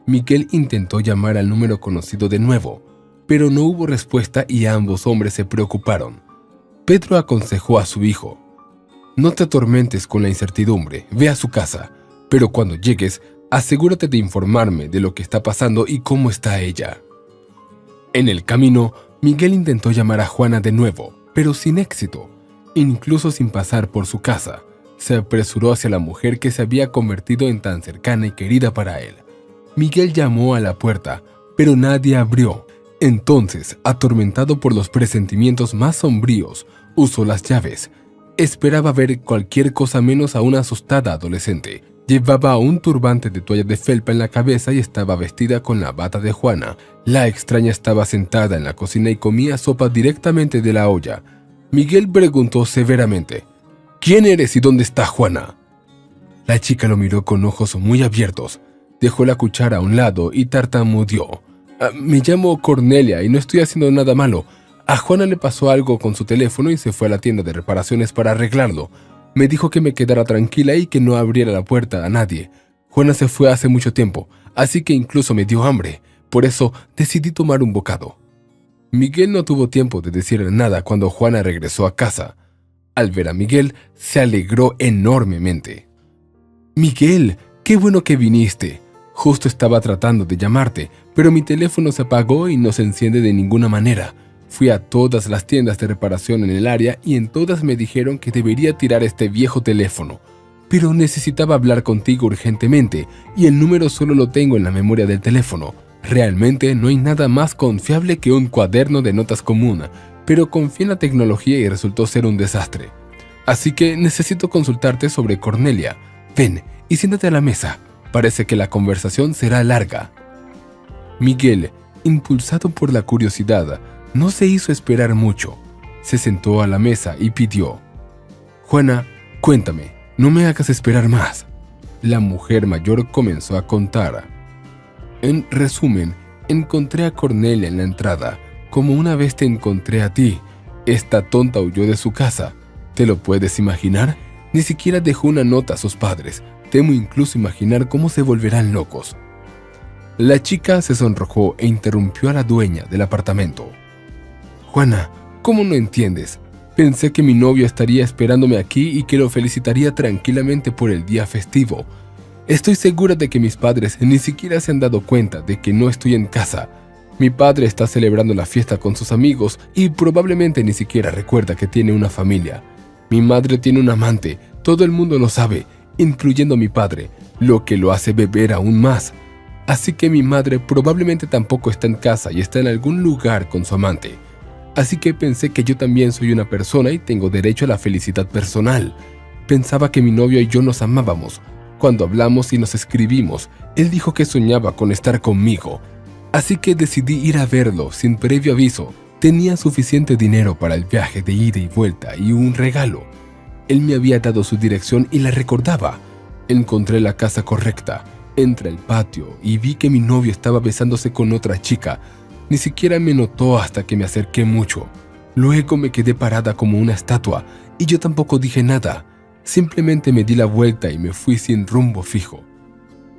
Miguel intentó llamar al número conocido de nuevo, pero no hubo respuesta y ambos hombres se preocuparon. Pedro aconsejó a su hijo: «No te atormentes con la incertidumbre, ve a su casa, pero cuando llegues, asegúrate de informarme de lo que está pasando y cómo está ella». En el camino, Miguel intentó llamar a Juana de nuevo, pero sin éxito. Incluso sin pasar por su casa, se apresuró hacia la mujer que se había convertido en tan cercana y querida para él. Miguel llamó a la puerta, pero nadie abrió. Entonces, atormentado por los presentimientos más sombríos, usó las llaves. Esperaba ver cualquier cosa menos a una asustada adolescente. Llevaba un turbante de toalla de felpa en la cabeza y estaba vestida con la bata de Juana. La extraña estaba sentada en la cocina y comía sopa directamente de la olla. Miguel preguntó severamente: «¿Quién eres y dónde está Juana?». La chica lo miró con ojos muy abiertos, dejó la cuchara a un lado y tartamudeó: «Me llamo Cornelia y no estoy haciendo nada malo. A Juana le pasó algo con su teléfono y se fue a la tienda de reparaciones para arreglarlo. Me dijo que me quedara tranquila y que no abriera la puerta a nadie. Juana se fue hace mucho tiempo, así que incluso me dio hambre. Por eso decidí tomar un bocado». Miguel no tuvo tiempo de decir nada cuando Juana regresó a casa. Al ver a Miguel, se alegró enormemente. «Miguel, qué bueno que viniste. Justo estaba tratando de llamarte, pero mi teléfono se apagó y no se enciende de ninguna manera. Fui a todas las tiendas de reparación en el área y en todas me dijeron que debería tirar este viejo teléfono. Pero necesitaba hablar contigo urgentemente y el número solo lo tengo en la memoria del teléfono. Realmente no hay nada más confiable que un cuaderno de notas común, pero confié en la tecnología y resultó ser un desastre. Así que necesito consultarte sobre Cornelia. Ven y siéntate a la mesa. Parece que la conversación será larga». Miguel, impulsado por la curiosidad, no se hizo esperar mucho. Se sentó a la mesa y pidió: «Juana, cuéntame, no me hagas esperar más». La mujer mayor comenzó a contar. «En resumen, encontré a Cornelia en la entrada, como una vez te encontré a ti. Esta tonta huyó de su casa. ¿Te lo puedes imaginar? Ni siquiera dejó una nota a sus padres. Temo incluso imaginar cómo se volverán locos». La chica se sonrojó e interrumpió a la dueña del apartamento. «Juana, ¿cómo no entiendes? Pensé que mi novio estaría esperándome aquí y que lo felicitaría tranquilamente por el día festivo. Estoy segura de que mis padres ni siquiera se han dado cuenta de que no estoy en casa. Mi padre está celebrando la fiesta con sus amigos y probablemente ni siquiera recuerda que tiene una familia. Mi madre tiene un amante, todo el mundo lo sabe, incluyendo mi padre, lo que lo hace beber aún más. Así que mi madre probablemente tampoco está en casa y está en algún lugar con su amante. Así que pensé que yo también soy una persona y tengo derecho a la felicidad personal. Pensaba que mi novio y yo nos amábamos. Cuando hablamos y nos escribimos, él dijo que soñaba con estar conmigo. Así que decidí ir a verlo sin previo aviso. Tenía suficiente dinero para el viaje de ida y vuelta y un regalo. Él me había dado su dirección y la recordaba. Encontré la casa correcta. Entré al patio y vi que mi novio estaba besándose con otra chica. Ni siquiera me notó hasta que me acerqué mucho. Luego me quedé parada como una estatua y yo tampoco dije nada. Simplemente me di la vuelta y me fui sin rumbo fijo.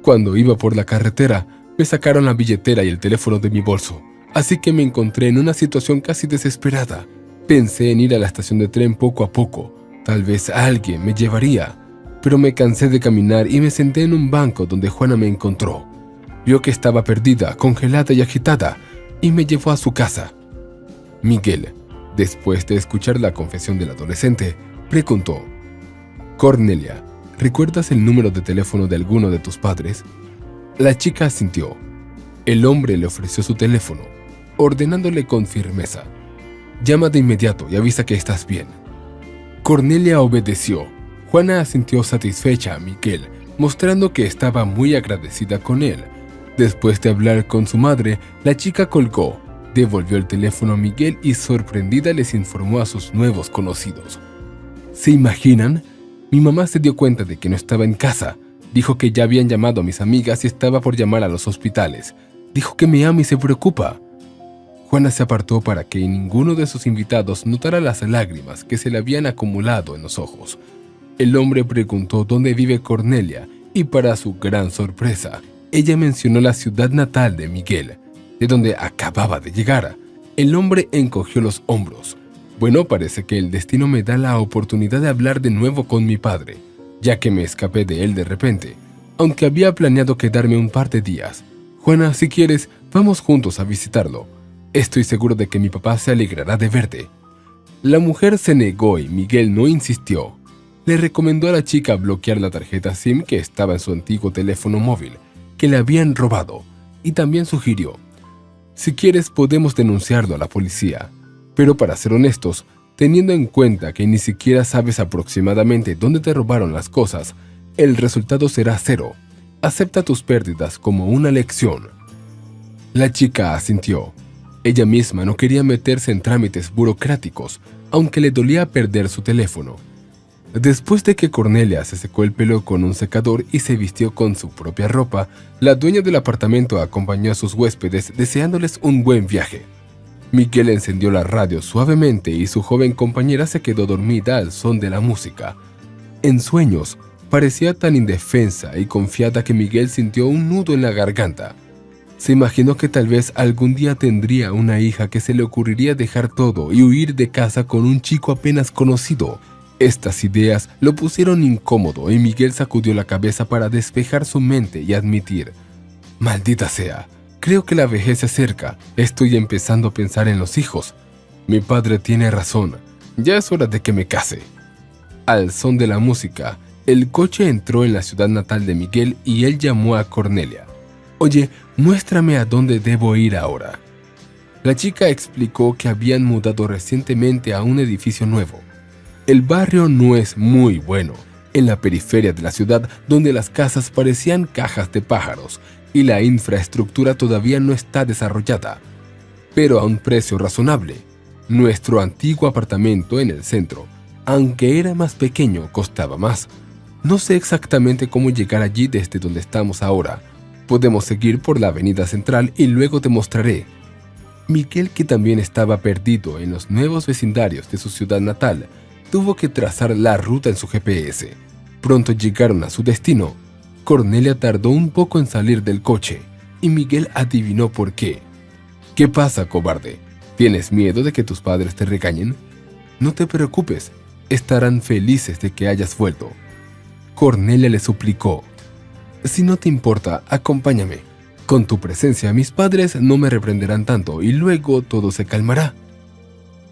Cuando iba por la carretera, me sacaron la billetera y el teléfono de mi bolso, así que me encontré en una situación casi desesperada. Pensé en ir a la estación de tren poco a poco, tal vez alguien me llevaría, pero me cansé de caminar y me senté en un banco donde Juana me encontró. Vio que estaba perdida, congelada y agitada, y me llevó a su casa. Miguel, después de escuchar la confesión del adolescente, preguntó: «Cornelia, ¿recuerdas el número de teléfono de alguno de tus padres?». La chica asintió. El hombre le ofreció su teléfono, ordenándole con firmeza: «Llama de inmediato y avisa que estás bien». Cornelia obedeció. Juana asintió satisfecha a Miguel, mostrando que estaba muy agradecida con él. Después de hablar con su madre, la chica colgó, devolvió el teléfono a Miguel y sorprendida les informó a sus nuevos conocidos. ¿Se imaginan? Mi mamá se dio cuenta de que no estaba en casa. Dijo que ya habían llamado a mis amigas y estaba por llamar a los hospitales. Dijo que me ama y se preocupa. Juana se apartó para que ninguno de sus invitados notara las lágrimas que se le habían acumulado en los ojos. El hombre preguntó dónde vive Cornelia y, para su gran sorpresa, ella mencionó la ciudad natal de Miguel, de donde acababa de llegar. El hombre encogió los hombros. Bueno, parece que el destino me da la oportunidad de hablar de nuevo con mi padre, ya que me escapé de él de repente, aunque había planeado quedarme un par de días. Juana, si quieres, vamos juntos a visitarlo. Estoy seguro de que mi papá se alegrará de verte». La mujer se negó y Miguel no insistió. Le recomendó a la chica bloquear la tarjeta SIM que estaba en su antiguo teléfono móvil, que le habían robado, y también sugirió: «Si quieres podemos denunciarlo a la policía, pero para ser honestos, teniendo en cuenta que ni siquiera sabes aproximadamente dónde te robaron las cosas, el resultado será 0. Acepta tus pérdidas como una lección». La chica asintió. Ella misma no quería meterse en trámites burocráticos, aunque le dolía perder su teléfono. Después de que Cornelia se secó el pelo con un secador y se vistió con su propia ropa, la dueña del apartamento acompañó a sus huéspedes deseándoles un buen viaje. Miguel encendió la radio suavemente y su joven compañera se quedó dormida al son de la música. En sueños, parecía tan indefensa y confiada que Miguel sintió un nudo en la garganta. Se imaginó que tal vez algún día tendría una hija que se le ocurriría dejar todo y huir de casa con un chico apenas conocido. Estas ideas lo pusieron incómodo y Miguel sacudió la cabeza para despejar su mente y admitir: «Maldita sea, creo que la vejez se acerca. Estoy empezando a pensar en los hijos. Mi padre tiene razón. Ya es hora de que me case». Al son de la música, el coche entró en la ciudad natal de Miguel y él llamó a Cornelia. «Oye, muéstrame a dónde debo ir ahora». La chica explicó que habían mudado recientemente a un edificio nuevo. El barrio no es muy bueno, en la periferia de la ciudad donde las casas parecían cajas de pájaros y la infraestructura todavía no está desarrollada, pero a un precio razonable. Nuestro antiguo apartamento en el centro, aunque era más pequeño, costaba más. No sé exactamente cómo llegar allí desde donde estamos ahora. Podemos seguir por la avenida central y luego te mostraré. Miguel, que también estaba perdido en los nuevos vecindarios de su ciudad natal, tuvo que trazar la ruta en su GPS. Pronto llegaron a su destino. Cornelia tardó un poco en salir del coche, y Miguel adivinó por qué. «¿Qué pasa, cobarde? ¿Tienes miedo de que tus padres te regañen? No te preocupes, estarán felices de que hayas vuelto». Cornelia le suplicó: «Si no te importa, acompáñame. Con tu presencia mis padres no me reprenderán tanto y luego todo se calmará».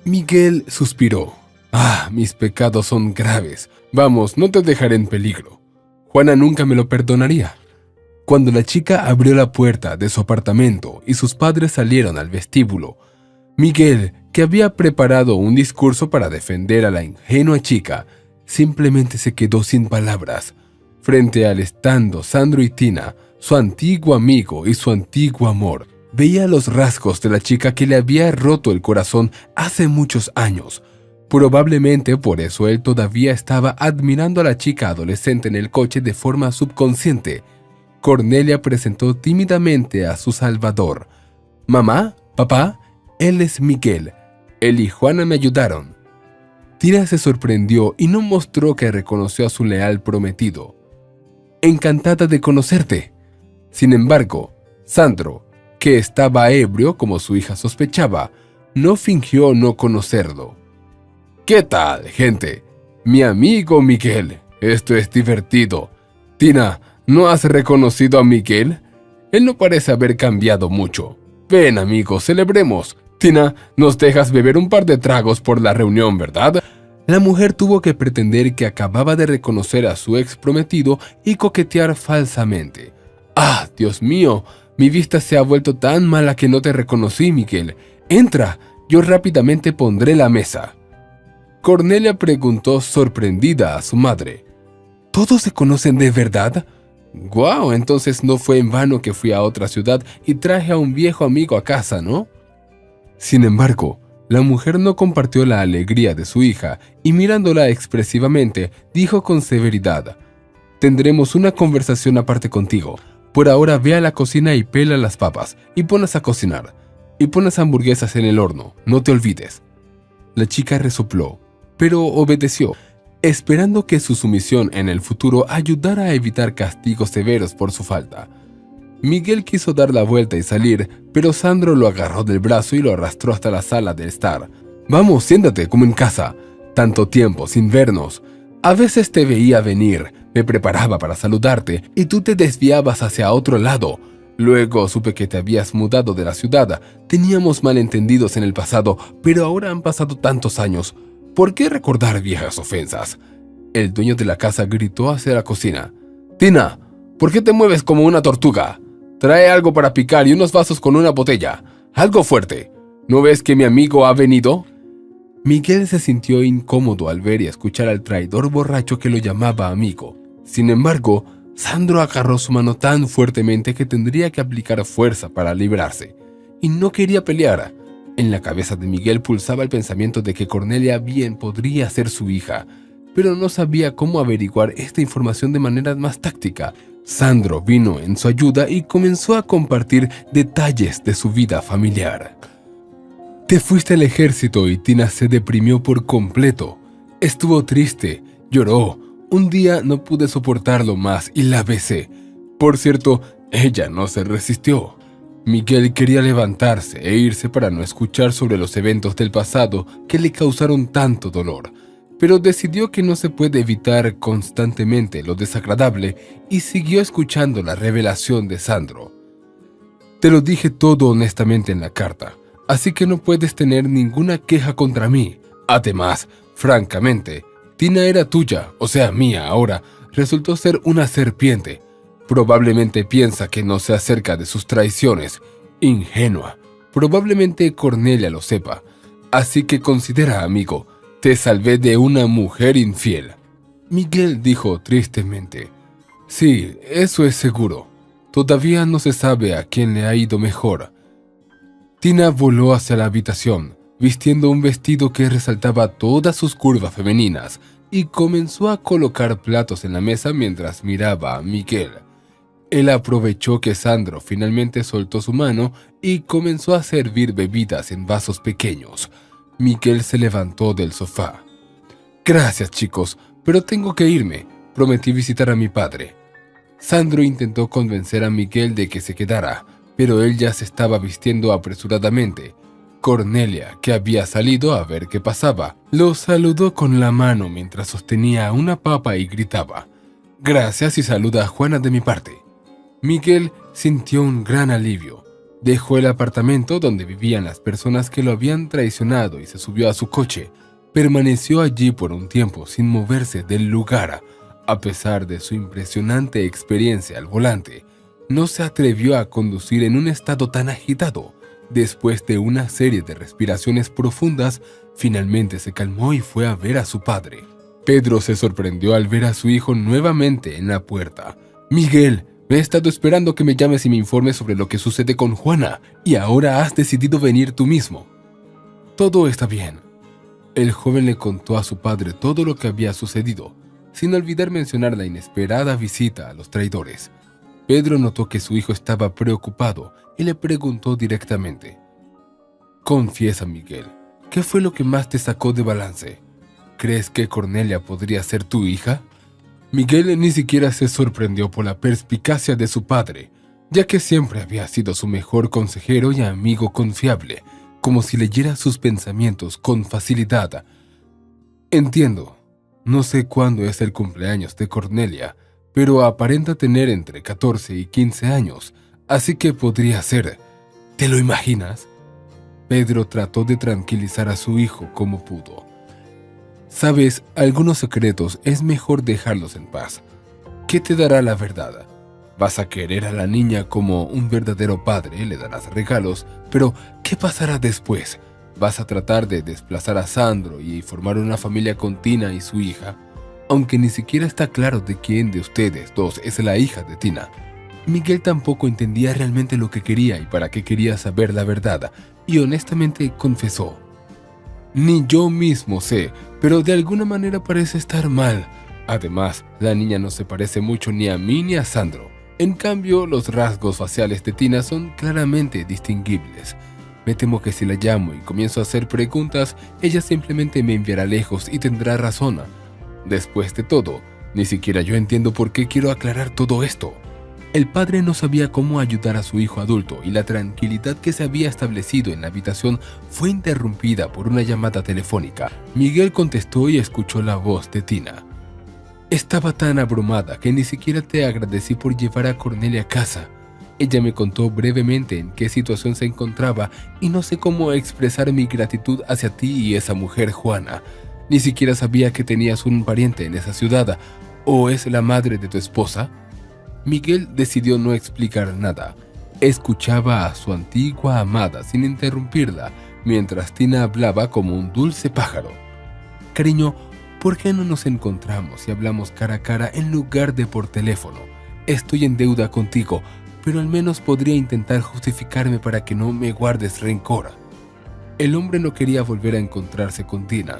Miguel suspiró. «Ah, mis pecados son graves. Vamos, no te dejaré en peligro. Juana nunca me lo perdonaría». Cuando la chica abrió la puerta de su apartamento y sus padres salieron al vestíbulo, Miguel, que había preparado un discurso para defender a la ingenua chica, simplemente se quedó sin palabras. Frente al estando Sandro y Tina, su antiguo amigo y su antiguo amor, veía los rasgos de la chica que le había roto el corazón hace muchos años. Probablemente por eso él todavía estaba admirando a la chica adolescente en el coche de forma subconsciente. Cornelia presentó tímidamente a su salvador. «Mamá, papá, él es Miguel. Él y Juana me ayudaron». Tina se sorprendió y no mostró que reconoció a su leal prometido. «Encantada de conocerte». Sin embargo, Sandro, que estaba ebrio como su hija sospechaba, no fingió no conocerlo. «¿Qué tal, gente? Mi amigo Miguel. Esto es divertido. Tina, ¿no has reconocido a Miguel? Él no parece haber cambiado mucho. Ven, amigo, celebremos. Tina, nos dejas beber un par de tragos por la reunión, ¿verdad?» La mujer tuvo que pretender que acababa de reconocer a su ex prometido y coquetear falsamente. «Ah, Dios mío, mi vista se ha vuelto tan mala que no te reconocí, Miguel. Entra, yo rápidamente pondré la mesa». Cornelia preguntó sorprendida a su madre. ¿Todos se conocen de verdad? «Guau, entonces no fue en vano que fui a otra ciudad y traje a un viejo amigo a casa, ¿no?» Sin embargo, la mujer no compartió la alegría de su hija y mirándola expresivamente, dijo con severidad: «Tendremos una conversación aparte contigo. Por ahora ve a la cocina y pela las papas y ponlas a cocinar. Y pon las hamburguesas en el horno, no te olvides». La chica resopló, pero obedeció, esperando que su sumisión en el futuro ayudara a evitar castigos severos por su falta. Miguel quiso dar la vuelta y salir, pero Sandro lo agarró del brazo y lo arrastró hasta la sala de estar. «Vamos, siéntate como en casa. Tanto tiempo sin vernos. A veces te veía venir, me preparaba para saludarte y tú te desviabas hacia otro lado. Luego supe que te habías mudado de la ciudad. Teníamos malentendidos en el pasado, pero ahora han pasado tantos años. ¿Por qué recordar viejas ofensas?». El dueño de la casa gritó hacia la cocina: «Tina, ¿por qué te mueves como una tortuga? Trae algo para picar y unos vasos con una botella. Algo fuerte. ¿No ves que mi amigo ha venido?». Miguel se sintió incómodo al ver y escuchar al traidor borracho que lo llamaba amigo. Sin embargo, Sandro agarró su mano tan fuertemente que tendría que aplicar fuerza para librarse. Y no quería pelear. En la cabeza de Miguel pulsaba el pensamiento de que Cornelia bien podría ser su hija, pero no sabía cómo averiguar esta información de manera más táctica. Sandro vino en su ayuda y comenzó a compartir detalles de su vida familiar. «Te fuiste al ejército y Tina se deprimió por completo. Estuvo triste, lloró. Un día no pude soportarlo más y la besé. Por cierto, ella no se resistió». Miguel quería levantarse e irse para no escuchar sobre los eventos del pasado que le causaron tanto dolor, pero decidió que no se puede evitar constantemente lo desagradable y siguió escuchando la revelación de Sandro. «Te lo dije todo honestamente en la carta, así que no puedes tener ninguna queja contra mí. Además, francamente, Tina era tuya, o sea mía ahora, resultó ser una serpiente. Probablemente piensa que no sé acerca de sus traiciones. Ingenua. Probablemente Cornelia lo sepa. Así que considera, amigo, te salvé de una mujer infiel». Miguel dijo tristemente: «Sí, eso es seguro. Todavía no se sabe a quién le ha ido mejor». Tina voló hacia la habitación, vistiendo un vestido que resaltaba todas sus curvas femeninas, y comenzó a colocar platos en la mesa mientras miraba a Miguel. Él aprovechó que Sandro finalmente soltó su mano y comenzó a servir bebidas en vasos pequeños. Miguel se levantó del sofá. «Gracias, chicos, pero tengo que irme. Prometí visitar a mi padre». Sandro intentó convencer a Miguel de que se quedara, pero él ya se estaba vistiendo apresuradamente. Cornelia, que había salido a ver qué pasaba, lo saludó con la mano mientras sostenía una papa y gritaba: «Gracias y saluda a Juana de mi parte». Miguel sintió un gran alivio. Dejó el apartamento donde vivían las personas que lo habían traicionado y se subió a su coche. Permaneció allí por un tiempo sin moverse del lugar. A pesar de su impresionante experiencia al volante, no se atrevió a conducir en un estado tan agitado. Después de una serie de respiraciones profundas, finalmente se calmó y fue a ver a su padre. Pedro se sorprendió al ver a su hijo nuevamente en la puerta. «Miguel, he estado esperando que me llames y me informes sobre lo que sucede con Juana, y ahora has decidido venir tú mismo». «Todo está bien». El joven le contó a su padre todo lo que había sucedido, sin olvidar mencionar la inesperada visita a los traidores. Pedro notó que su hijo estaba preocupado y le preguntó directamente: «Confiesa, Miguel, ¿qué fue lo que más te sacó de balance?». crees que Cornelia podría ser tu hija? Miguel ni siquiera se sorprendió por la perspicacia de su padre, ya que siempre había sido su mejor consejero y amigo confiable, como si leyera sus pensamientos con facilidad. Entiendo. No sé cuándo es el cumpleaños de Cornelia, pero aparenta tener entre 14 y 15 años, así que podría ser. ¿Te lo imaginas? Pedro trató de tranquilizar a su hijo como pudo. Sabes, algunos secretos es mejor dejarlos en paz. ¿Qué te dará la verdad? Vas a querer a la niña como un verdadero padre, le darás regalos, pero ¿qué pasará después? ¿Vas a tratar de desplazar a Sandro y formar una familia con Tina y su hija? Aunque ni siquiera está claro de quién de ustedes dos es la hija de Tina. Miguel tampoco entendía realmente lo que quería y para qué quería saber la verdad, y honestamente confesó: ni yo mismo sé, pero de alguna manera parece estar mal. Además, la niña no se parece mucho ni a mí ni a Sandro. En cambio, los rasgos faciales de Tina son claramente distinguibles. Me temo que si la llamo y comienzo a hacer preguntas, ella simplemente me enviará lejos y tendrá razón. Después de todo, ni siquiera yo entiendo por qué quiero aclarar todo esto. El padre no sabía cómo ayudar a su hijo adulto y la tranquilidad que se había establecido en la habitación fue interrumpida por una llamada telefónica. Miguel contestó y escuchó la voz de Tina. Estaba tan abrumada que ni siquiera te agradecí por llevar a Cornelia a casa. Ella me contó brevemente en qué situación se encontraba y no sé cómo expresar mi gratitud hacia ti y esa mujer, Juana. Ni siquiera sabía que tenías un pariente en esa ciudad. ¿O es la madre de tu esposa? Miguel decidió no explicar nada. Escuchaba a su antigua amada sin interrumpirla, mientras Tina hablaba como un dulce pájaro. Cariño, ¿por qué no nos encontramos y hablamos cara a cara en lugar de por teléfono? Estoy en deuda contigo, pero al menos podría intentar justificarme para que no me guardes rencor. El hombre no quería volver a encontrarse con Tina,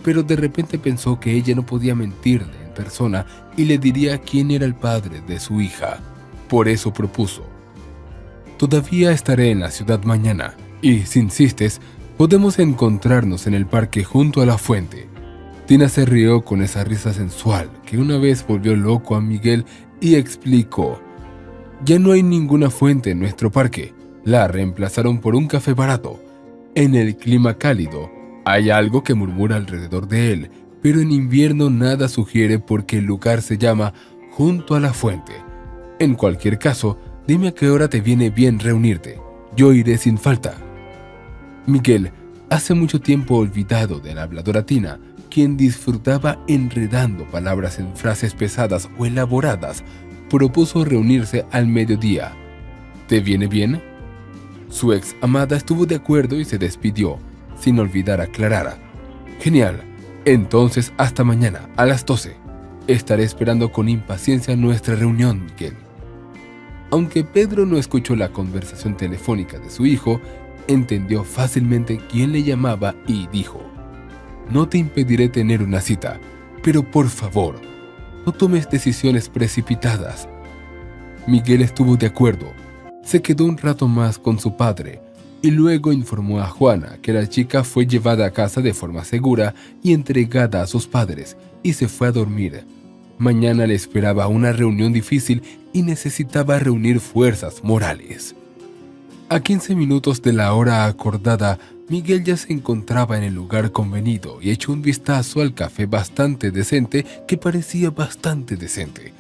pero de repente pensó que ella no podía mentirle en persona y le diría quién era el padre de su hija. Por eso propuso: todavía estaré en la ciudad mañana, y si insistes, podemos encontrarnos en el parque junto a la fuente. Tina se rió con esa risa sensual que una vez volvió loco a Miguel y explicó: ya no hay ninguna fuente en nuestro parque, la reemplazaron por un café barato. En el clima cálido, hay algo que murmura alrededor de él, pero en invierno nada sugiere porque el lugar se llama Junto a la Fuente. En cualquier caso, dime a qué hora te viene bien reunirte. Yo iré sin falta. Miguel, hace mucho tiempo olvidado de la habladora Tina, quien disfrutaba enredando palabras en frases pesadas o elaboradas, propuso reunirse al mediodía. ¿Te viene bien? Su ex amada estuvo de acuerdo y se despidió, sin olvidar aclarar: genial, entonces hasta mañana a las 12. Estaré esperando con impaciencia nuestra reunión, Miguel. Aunque Pedro no escuchó la conversación telefónica de su hijo, entendió fácilmente quién le llamaba y dijo: no te impediré tener una cita, pero por favor, no tomes decisiones precipitadas. Miguel estuvo de acuerdo. Se quedó un rato más con su padre y luego informó a Juana que la chica fue llevada a casa de forma segura y entregada a sus padres, y se fue a dormir. Mañana le esperaba una reunión difícil y necesitaba reunir fuerzas morales. A 15 minutos de la hora acordada, Miguel ya se encontraba en el lugar convenido y echó un vistazo al café bastante decente que parecía bastante decente.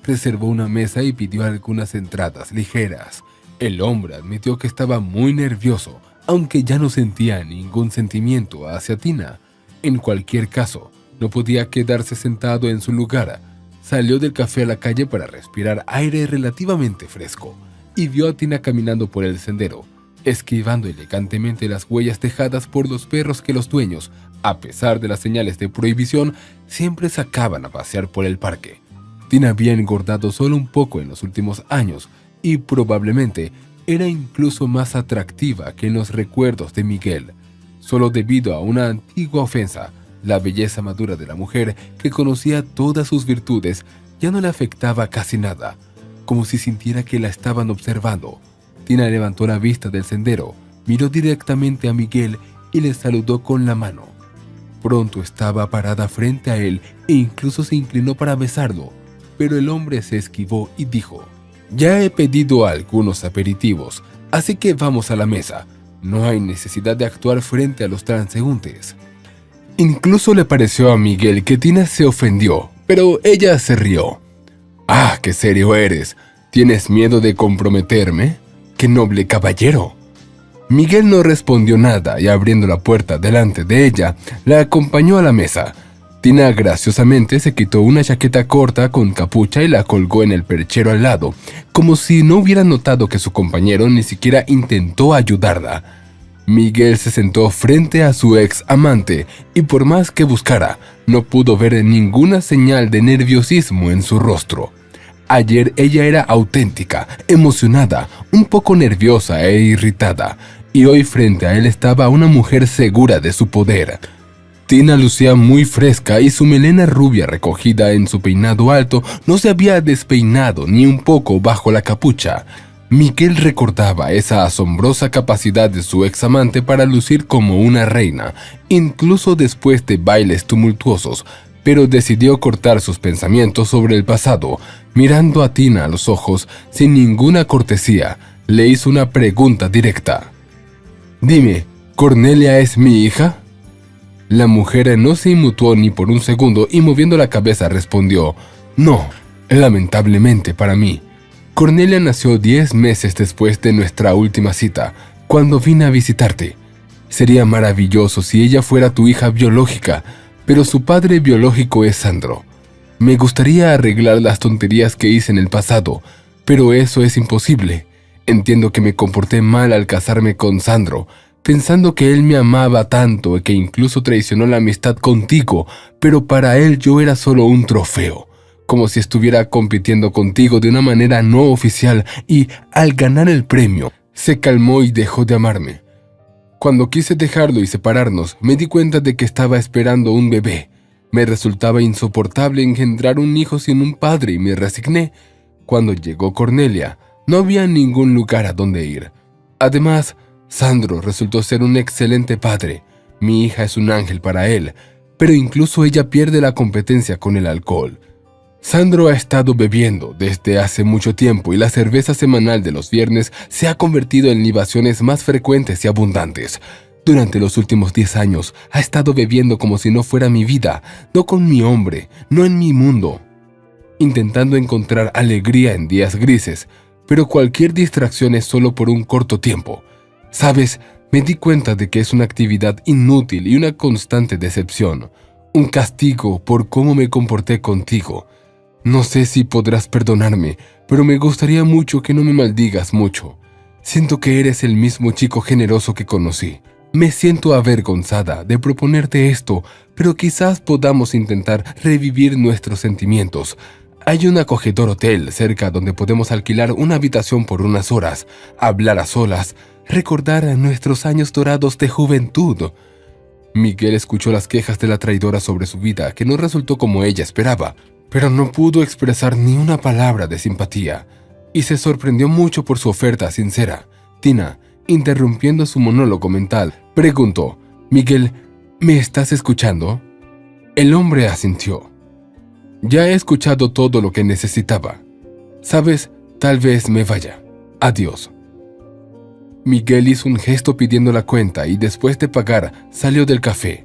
Reservó una mesa y pidió algunas entradas ligeras. El hombre admitió que estaba muy nervioso, aunque ya no sentía ningún sentimiento hacia Tina. En cualquier caso, no podía quedarse sentado en su lugar. Salió del café a la calle para respirar aire relativamente fresco y vio a Tina caminando por el sendero, esquivando elegantemente las huellas dejadas por los perros que los dueños, a pesar de las señales de prohibición, siempre sacaban a pasear por el parque. Tina había engordado solo un poco en los últimos años y probablemente era incluso más atractiva que en los recuerdos de Miguel. Solo debido a una antigua ofensa, la belleza madura de la mujer, que conocía todas sus virtudes, ya no le afectaba casi nada, como si sintiera que la estaban observando. Tina levantó la vista del sendero, miró directamente a Miguel y le saludó con la mano. Pronto estaba parada frente a él e incluso se inclinó para besarlo, pero el hombre se esquivó y dijo: «Ya he pedido algunos aperitivos, así que vamos a la mesa. No hay necesidad de actuar frente a los transeúntes». Incluso le pareció a Miguel que Tina se ofendió, pero ella se rió. «Ah, qué serio eres. ¿Tienes miedo de comprometerme? ¡Qué noble caballero!». Miguel no respondió nada y abriendo la puerta delante de ella, la acompañó a la mesa. Tina graciosamente se quitó una chaqueta corta con capucha y la colgó en el perchero al lado, como si no hubiera notado que su compañero ni siquiera intentó ayudarla. Miguel se sentó frente a su ex amante y por más que buscara, no pudo ver ninguna señal de nerviosismo en su rostro. Ayer ella era auténtica, emocionada, un poco nerviosa e irritada, y hoy frente a él estaba una mujer segura de su poder. Tina lucía muy fresca y su melena rubia recogida en su peinado alto no se había despeinado ni un poco bajo la capucha. Miguel recordaba esa asombrosa capacidad de su ex amante para lucir como una reina, incluso después de bailes tumultuosos, pero decidió cortar sus pensamientos sobre el pasado. Mirando a Tina a los ojos, sin ninguna cortesía, le hizo una pregunta directa. «Dime, ¿Cornelia es mi hija?». La mujer no se inmutó ni por un segundo y moviendo la cabeza respondió: «No, lamentablemente para mí. Cornelia nació 10 meses después de nuestra última cita, cuando vine a visitarte. Sería maravilloso si ella fuera tu hija biológica, pero su padre biológico es Sandro. Me gustaría arreglar las tonterías que hice en el pasado, pero eso es imposible. Entiendo que me comporté mal al casarme con Sandro, pensando que él me amaba tanto que incluso traicionó la amistad contigo, pero para él yo era solo un trofeo, como si estuviera compitiendo contigo de una manera no oficial y, al ganar el premio, se calmó y dejó de amarme. Cuando quise dejarlo y separarnos, me di cuenta de que estaba esperando un bebé. Me resultaba insoportable engendrar un hijo sin un padre y me resigné. Cuando llegó Cornelia, no había ningún lugar a donde ir. Además, Sandro resultó ser un excelente padre. Mi hija es un ángel para él, pero incluso ella pierde la competencia con el alcohol. Sandro ha estado bebiendo desde hace mucho tiempo y la cerveza semanal de los viernes se ha convertido en libaciones más frecuentes y abundantes. Durante los últimos 10 años ha estado bebiendo como si no fuera mi vida, no con mi hombre, no en mi mundo, intentando encontrar alegría en días grises, pero cualquier distracción es solo por un corto tiempo. ¿Sabes? Me di cuenta de que es una actividad inútil y una constante decepción, un castigo por cómo me comporté contigo. No sé si podrás perdonarme, pero me gustaría mucho que no me maldigas mucho. Siento que eres el mismo chico generoso que conocí. Me siento avergonzada de proponerte esto, pero quizás podamos intentar revivir nuestros sentimientos. Hay un acogedor hotel cerca donde podemos alquilar una habitación por unas horas, hablar a solas, recordar nuestros años dorados de juventud». Miguel escuchó las quejas de la traidora sobre su vida, que no resultó como ella esperaba, pero no pudo expresar ni una palabra de simpatía, y se sorprendió mucho por su oferta sincera. Tina, interrumpiendo su monólogo mental, preguntó: «Miguel, ¿me estás escuchando?». El hombre asintió. «Ya he escuchado todo lo que necesitaba. Sabes, tal vez me vaya. Adiós». Miguel hizo un gesto pidiendo la cuenta y después de pagar, salió del café.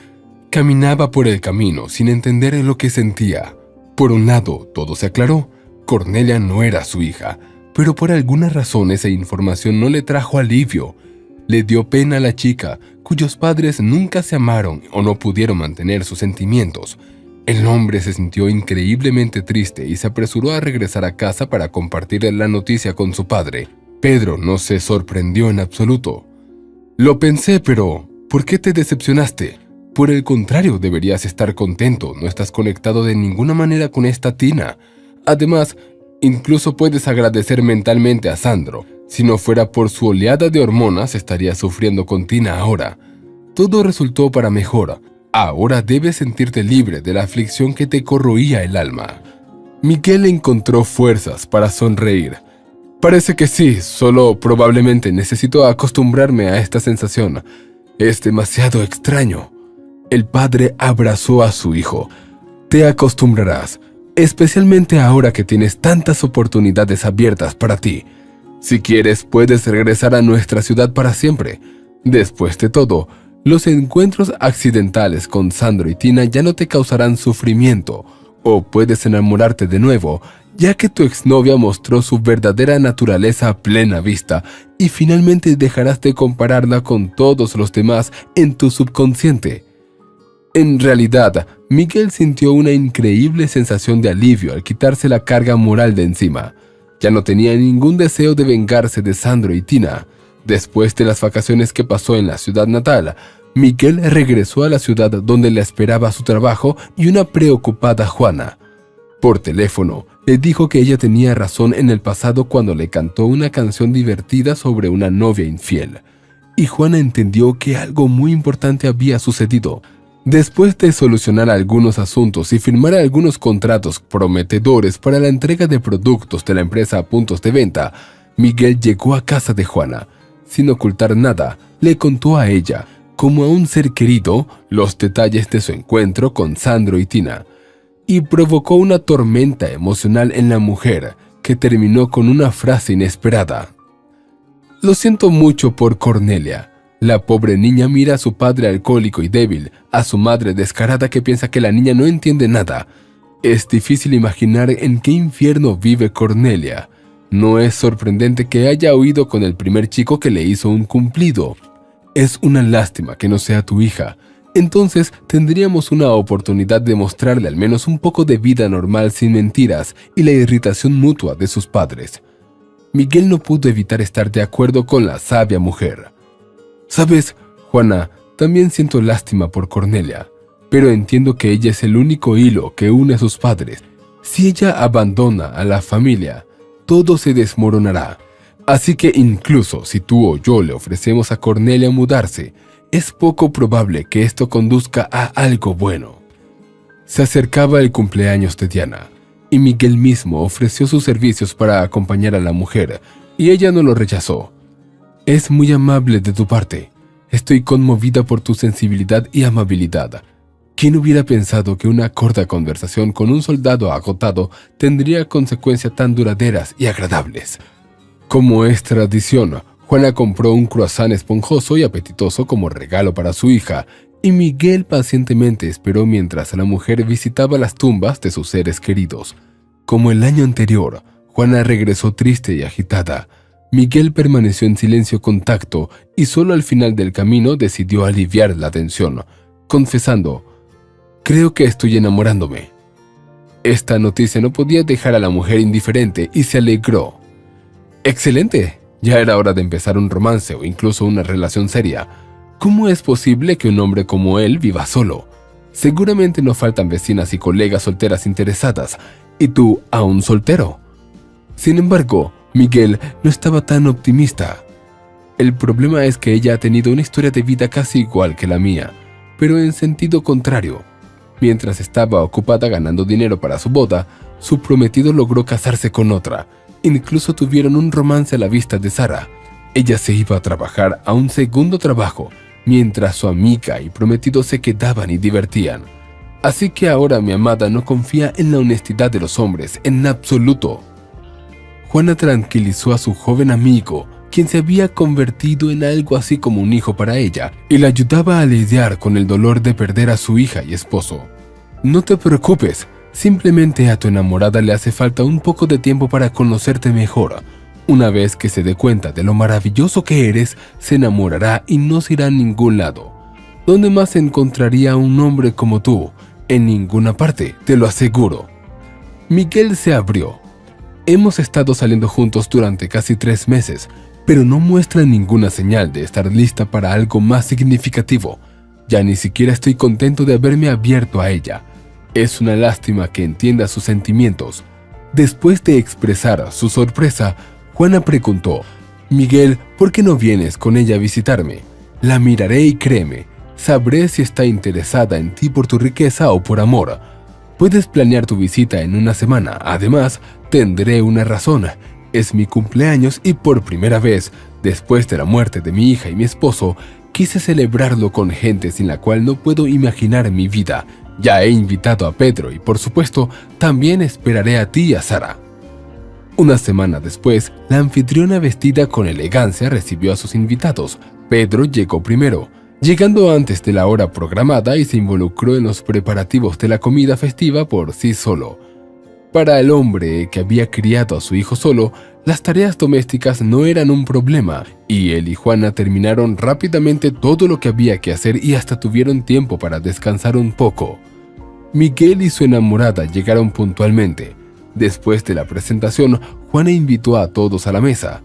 Caminaba por el camino sin entender lo que sentía. Por un lado, todo se aclaró. Cornelia no era su hija, pero por alguna razón esa información no le trajo alivio. Le dio pena a la chica, cuyos padres nunca se amaron o no pudieron mantener sus sentimientos. El hombre se sintió increíblemente triste y se apresuró a regresar a casa para compartir la noticia con su padre. Pedro no se sorprendió en absoluto. «Lo pensé, pero ¿por qué te decepcionaste? Por el contrario, deberías estar contento, no estás conectado de ninguna manera con esta Tina. Además, incluso puedes agradecer mentalmente a Sandro. Si no fuera por su oleada de hormonas, estaría sufriendo con Tina ahora. Todo resultó para mejor. Ahora debes sentirte libre de la aflicción que te corroía el alma». Miguel encontró fuerzas para sonreír. «Parece que sí, solo probablemente necesito acostumbrarme a esta sensación. Es demasiado extraño». El padre abrazó a su hijo. Te acostumbrarás, especialmente ahora que tienes tantas oportunidades abiertas para ti. Si quieres, puedes regresar a nuestra ciudad para siempre. Después de todo, los encuentros accidentales con Sandro y Tina ya no te causarán sufrimiento, o puedes enamorarte de nuevo, ya que tu exnovia mostró su verdadera naturaleza a plena vista, y finalmente dejarás de compararla con todos los demás en tu subconsciente. En realidad, Miguel sintió una increíble sensación de alivio al quitarse la carga moral de encima. Ya no tenía ningún deseo de vengarse de Sandro y Tina. Después de las vacaciones que pasó en la ciudad natal, Miguel regresó a la ciudad donde le esperaba su trabajo y una preocupada Juana. Por teléfono, le dijo que ella tenía razón en el pasado cuando le cantó una canción divertida sobre una novia infiel. Y Juana entendió que algo muy importante había sucedido. Después de solucionar algunos asuntos y firmar algunos contratos prometedores para la entrega de productos de la empresa a puntos de venta, Miguel llegó a casa de Juana. Sin ocultar nada, le contó a ella, como a un ser querido, los detalles de su encuentro con Sandro y Tina, y provocó una tormenta emocional en la mujer, que terminó con una frase inesperada. Lo siento mucho por Cornelia. La pobre niña mira a su padre alcohólico y débil, a su madre descarada que piensa que la niña no entiende nada. Es difícil imaginar en qué infierno vive Cornelia. No es sorprendente que haya huido con el primer chico que le hizo un cumplido. Es una lástima que no sea tu hija. Entonces tendríamos una oportunidad de mostrarle al menos un poco de vida normal sin mentiras y la irritación mutua de sus padres. Miguel no pudo evitar estar de acuerdo con la sabia mujer. ¿Sabes, Juana? También siento lástima por Cornelia, pero entiendo que ella es el único hilo que une a sus padres. Si ella abandona a la familia, todo se desmoronará. Así que incluso si tú o yo le ofrecemos a Cornelia mudarse, es poco probable que esto conduzca a algo bueno. Se acercaba el cumpleaños de Diana, y Miguel mismo ofreció sus servicios para acompañar a la mujer, y ella no lo rechazó. Es muy amable de tu parte. Estoy conmovida por tu sensibilidad y amabilidad. ¿Quién hubiera pensado que una corta conversación con un soldado agotado tendría consecuencias tan duraderas y agradables? Como es tradición, Juana compró un croissant esponjoso y apetitoso como regalo para su hija, y Miguel pacientemente esperó mientras la mujer visitaba las tumbas de sus seres queridos. Como el año anterior, Juana regresó triste y agitada. Miguel permaneció en silencio con tacto y solo al final del camino decidió aliviar la tensión, confesando: «Creo que estoy enamorándome». Esta noticia no podía dejar a la mujer indiferente y se alegró. «¡Excelente! Ya era hora de empezar un romance o incluso una relación seria. ¿Cómo es posible que un hombre como él viva solo? Seguramente no faltan vecinas y colegas solteras interesadas, y tú aún soltero». Sin embargo, Miguel no estaba tan optimista. El problema es que ella ha tenido una historia de vida casi igual que la mía, pero en sentido contrario. Mientras estaba ocupada ganando dinero para su boda, su prometido logró casarse con otra. Incluso tuvieron un romance a la vista de Sara. Ella se iba a trabajar a un segundo trabajo, mientras su amiga y prometido se quedaban y divertían. Así que ahora mi amada no confía en la honestidad de los hombres en absoluto. Juana tranquilizó a su joven amigo, quien se había convertido en algo así como un hijo para ella, y la ayudaba a lidiar con el dolor de perder a su hija y esposo. «No te preocupes, simplemente a tu enamorada le hace falta un poco de tiempo para conocerte mejor. Una vez que se dé cuenta de lo maravilloso que eres, se enamorará y no se irá a ningún lado. ¿Dónde más encontraría un hombre como tú? En ninguna parte, te lo aseguro». Miguel se abrió. «Hemos estado saliendo juntos durante casi 3 meses, pero no muestra ninguna señal de estar lista para algo más significativo. Ya ni siquiera estoy contento de haberme abierto a ella. Es una lástima que entienda sus sentimientos». Después de expresar su sorpresa, Juana preguntó: «Miguel, ¿por qué no vienes con ella a visitarme? La miraré y créeme, sabré si está interesada en ti por tu riqueza o por amor. Puedes planear tu visita en una semana. Además, tendré una razón. Es mi cumpleaños y por primera vez, después de la muerte de mi hija y mi esposo, Quise celebrarlo con gente sin la cual no puedo imaginar mi vida. Ya he invitado a Pedro y por supuesto también esperaré a ti y a Sara. Una semana después, la anfitriona vestida con elegancia recibió a sus invitados. Pedro llegó primero, llegando antes de la hora programada y se involucró en los preparativos de la comida festiva por sí solo. Para el hombre que había criado a su hijo solo, las tareas domésticas no eran un problema, y él y Juana terminaron rápidamente todo lo que había que hacer y hasta tuvieron tiempo para descansar un poco. Miguel y su enamorada llegaron puntualmente. Después de la presentación, Juana invitó a todos a la mesa.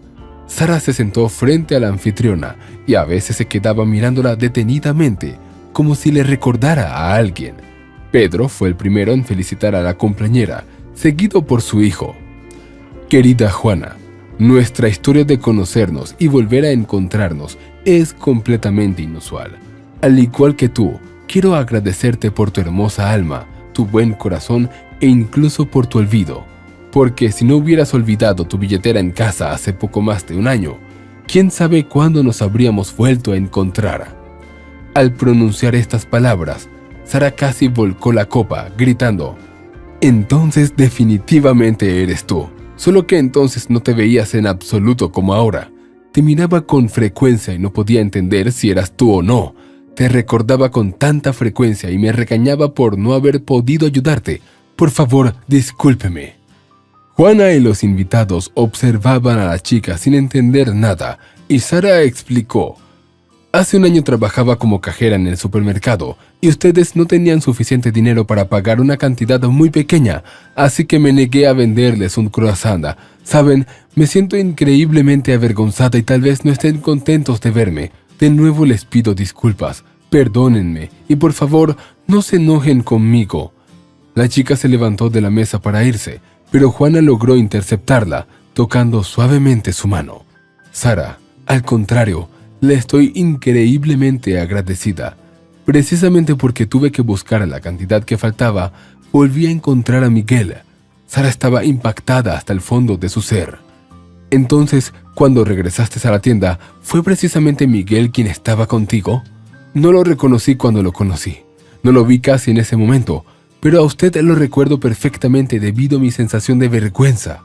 Sara se sentó frente a la anfitriona y a veces se quedaba mirándola detenidamente, como si le recordara a alguien. Pedro fue el primero en felicitar a la cumpleañera, seguido por su hijo. Querida Juana, nuestra historia de conocernos y volver a encontrarnos es completamente inusual. Al igual que tú, quiero agradecerte por tu hermosa alma, tu buen corazón e incluso por tu olvido. Porque si no hubieras olvidado tu billetera en casa hace poco más de un año, quién sabe cuándo nos habríamos vuelto a encontrar. Al pronunciar estas palabras, Sara casi volcó la copa, gritando: «Entonces definitivamente eres tú». Solo que entonces no te veías en absoluto como ahora. Te miraba con frecuencia y no podía entender si eras tú o no. Te recordaba con tanta frecuencia y me regañaba por no haber podido ayudarte. Por favor, discúlpeme. Juana y los invitados observaban a la chica sin entender nada, y Sara explicó: «Hace un año trabajaba como cajera en el supermercado, y ustedes no tenían suficiente dinero para pagar una cantidad muy pequeña, así que me negué a venderles un croissant. Saben, me siento increíblemente avergonzada y tal vez no estén contentos de verme. De nuevo les pido disculpas, perdónenme, y por favor, no se enojen conmigo». La chica se levantó de la mesa para irse, pero Juana logró interceptarla, tocando suavemente su mano. «Sara, al contrario, le estoy increíblemente agradecida. Precisamente porque tuve que buscar la cantidad que faltaba, volví a encontrar a Miguel». Sara estaba impactada hasta el fondo de su ser. «Entonces, cuando regresaste a la tienda, ¿fue precisamente Miguel quien estaba contigo?» «No lo reconocí cuando lo conocí. No lo vi casi en ese momento, pero a usted lo recuerdo perfectamente debido a mi sensación de vergüenza».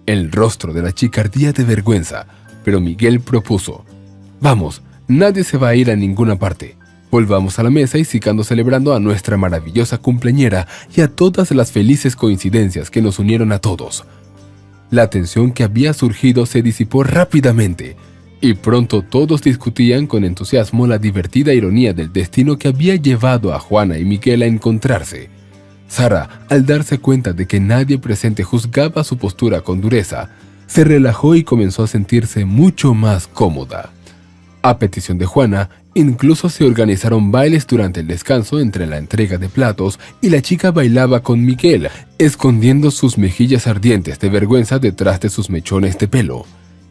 El rostro de la chica ardía de vergüenza, pero Miguel propuso: «Vamos, nadie se va a ir a ninguna parte. Volvamos a la mesa y sigamos celebrando a nuestra maravillosa cumpleañera y a todas las felices coincidencias que nos unieron a todos». La tensión que había surgido se disipó rápidamente, y pronto todos discutían con entusiasmo la divertida ironía del destino que había llevado a Juana y Miguel a encontrarse. Sara, al darse cuenta de que nadie presente juzgaba su postura con dureza, se relajó y comenzó a sentirse mucho más cómoda. A petición de Juana, incluso se organizaron bailes durante el descanso entre la entrega de platos y la chica bailaba con Miguel, escondiendo sus mejillas ardientes de vergüenza detrás de sus mechones de pelo.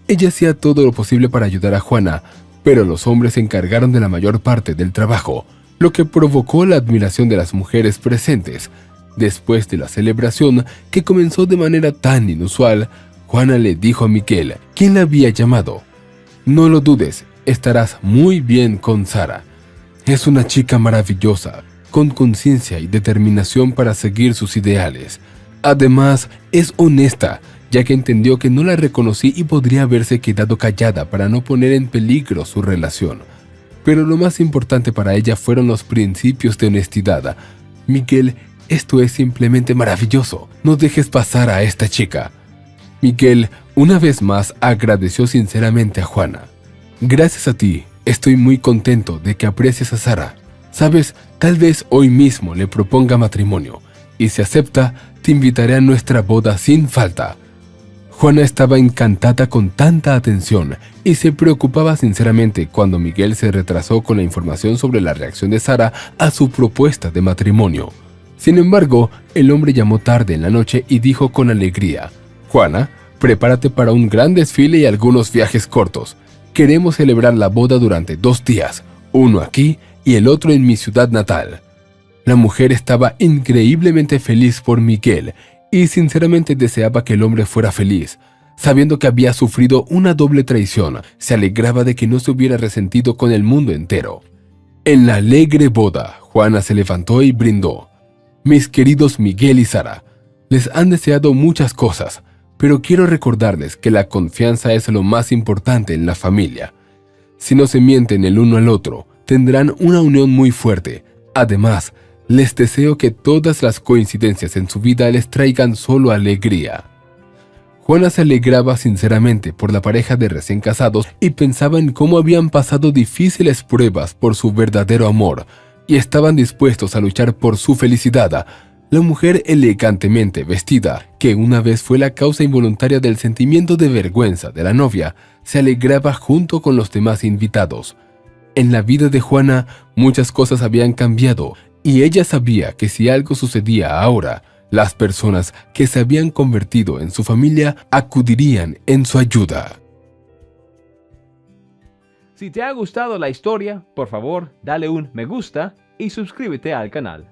Ella hacía todo lo posible para ayudar a Juana, pero los hombres se encargaron de la mayor parte del trabajo, lo que provocó la admiración de las mujeres presentes. Después de la celebración, que comenzó de manera tan inusual, Juana le dijo a Miguel, quien la había llamado: «No lo dudes, estarás muy bien con Sara. Es una chica maravillosa, con conciencia y determinación para seguir sus ideales. Además, es honesta, ya que entendió que no la reconocí y podría haberse quedado callada para no poner en peligro su relación. Pero lo más importante para ella fueron los principios de honestidad. Miguel, esto es simplemente maravilloso. No dejes pasar a esta chica». Miguel, una vez más, agradeció sinceramente a Juana. «Gracias a ti, estoy muy contento de que aprecies a Sara. Sabes, tal vez hoy mismo le proponga matrimonio, y si acepta, te invitaré a nuestra boda sin falta». Juana estaba encantada con tanta atención y se preocupaba sinceramente cuando Miguel se retrasó con la información sobre la reacción de Sara a su propuesta de matrimonio. Sin embargo, el hombre llamó tarde en la noche y dijo con alegría: «Juana, prepárate para un gran desfile y algunos viajes cortos. Queremos celebrar la boda durante 2 días, uno aquí y el otro en mi ciudad natal». La mujer estaba increíblemente feliz por Miguel y sinceramente deseaba que el hombre fuera feliz. Sabiendo que había sufrido una doble traición, se alegraba de que no se hubiera resentido con el mundo entero. En la alegre boda, Juana se levantó y brindó. Mis queridos Miguel y Sara, les han deseado muchas cosas, pero quiero recordarles que la confianza es lo más importante en la familia. Si no se mienten el uno al otro, tendrán una unión muy fuerte. Además, les deseo que todas las coincidencias en su vida les traigan solo alegría. Juana se alegraba sinceramente por la pareja de recién casados y pensaba en cómo habían pasado difíciles pruebas por su verdadero amor y estaban dispuestos a luchar por su felicidad. La mujer elegantemente vestida, que una vez fue la causa involuntaria del sentimiento de vergüenza de la novia, se alegraba junto con los demás invitados. En la vida de Juana muchas cosas habían cambiado y ella sabía que si algo sucedía ahora, las personas que se habían convertido en su familia acudirían en su ayuda. Si te ha gustado la historia, por favor, dale un me gusta y suscríbete al canal.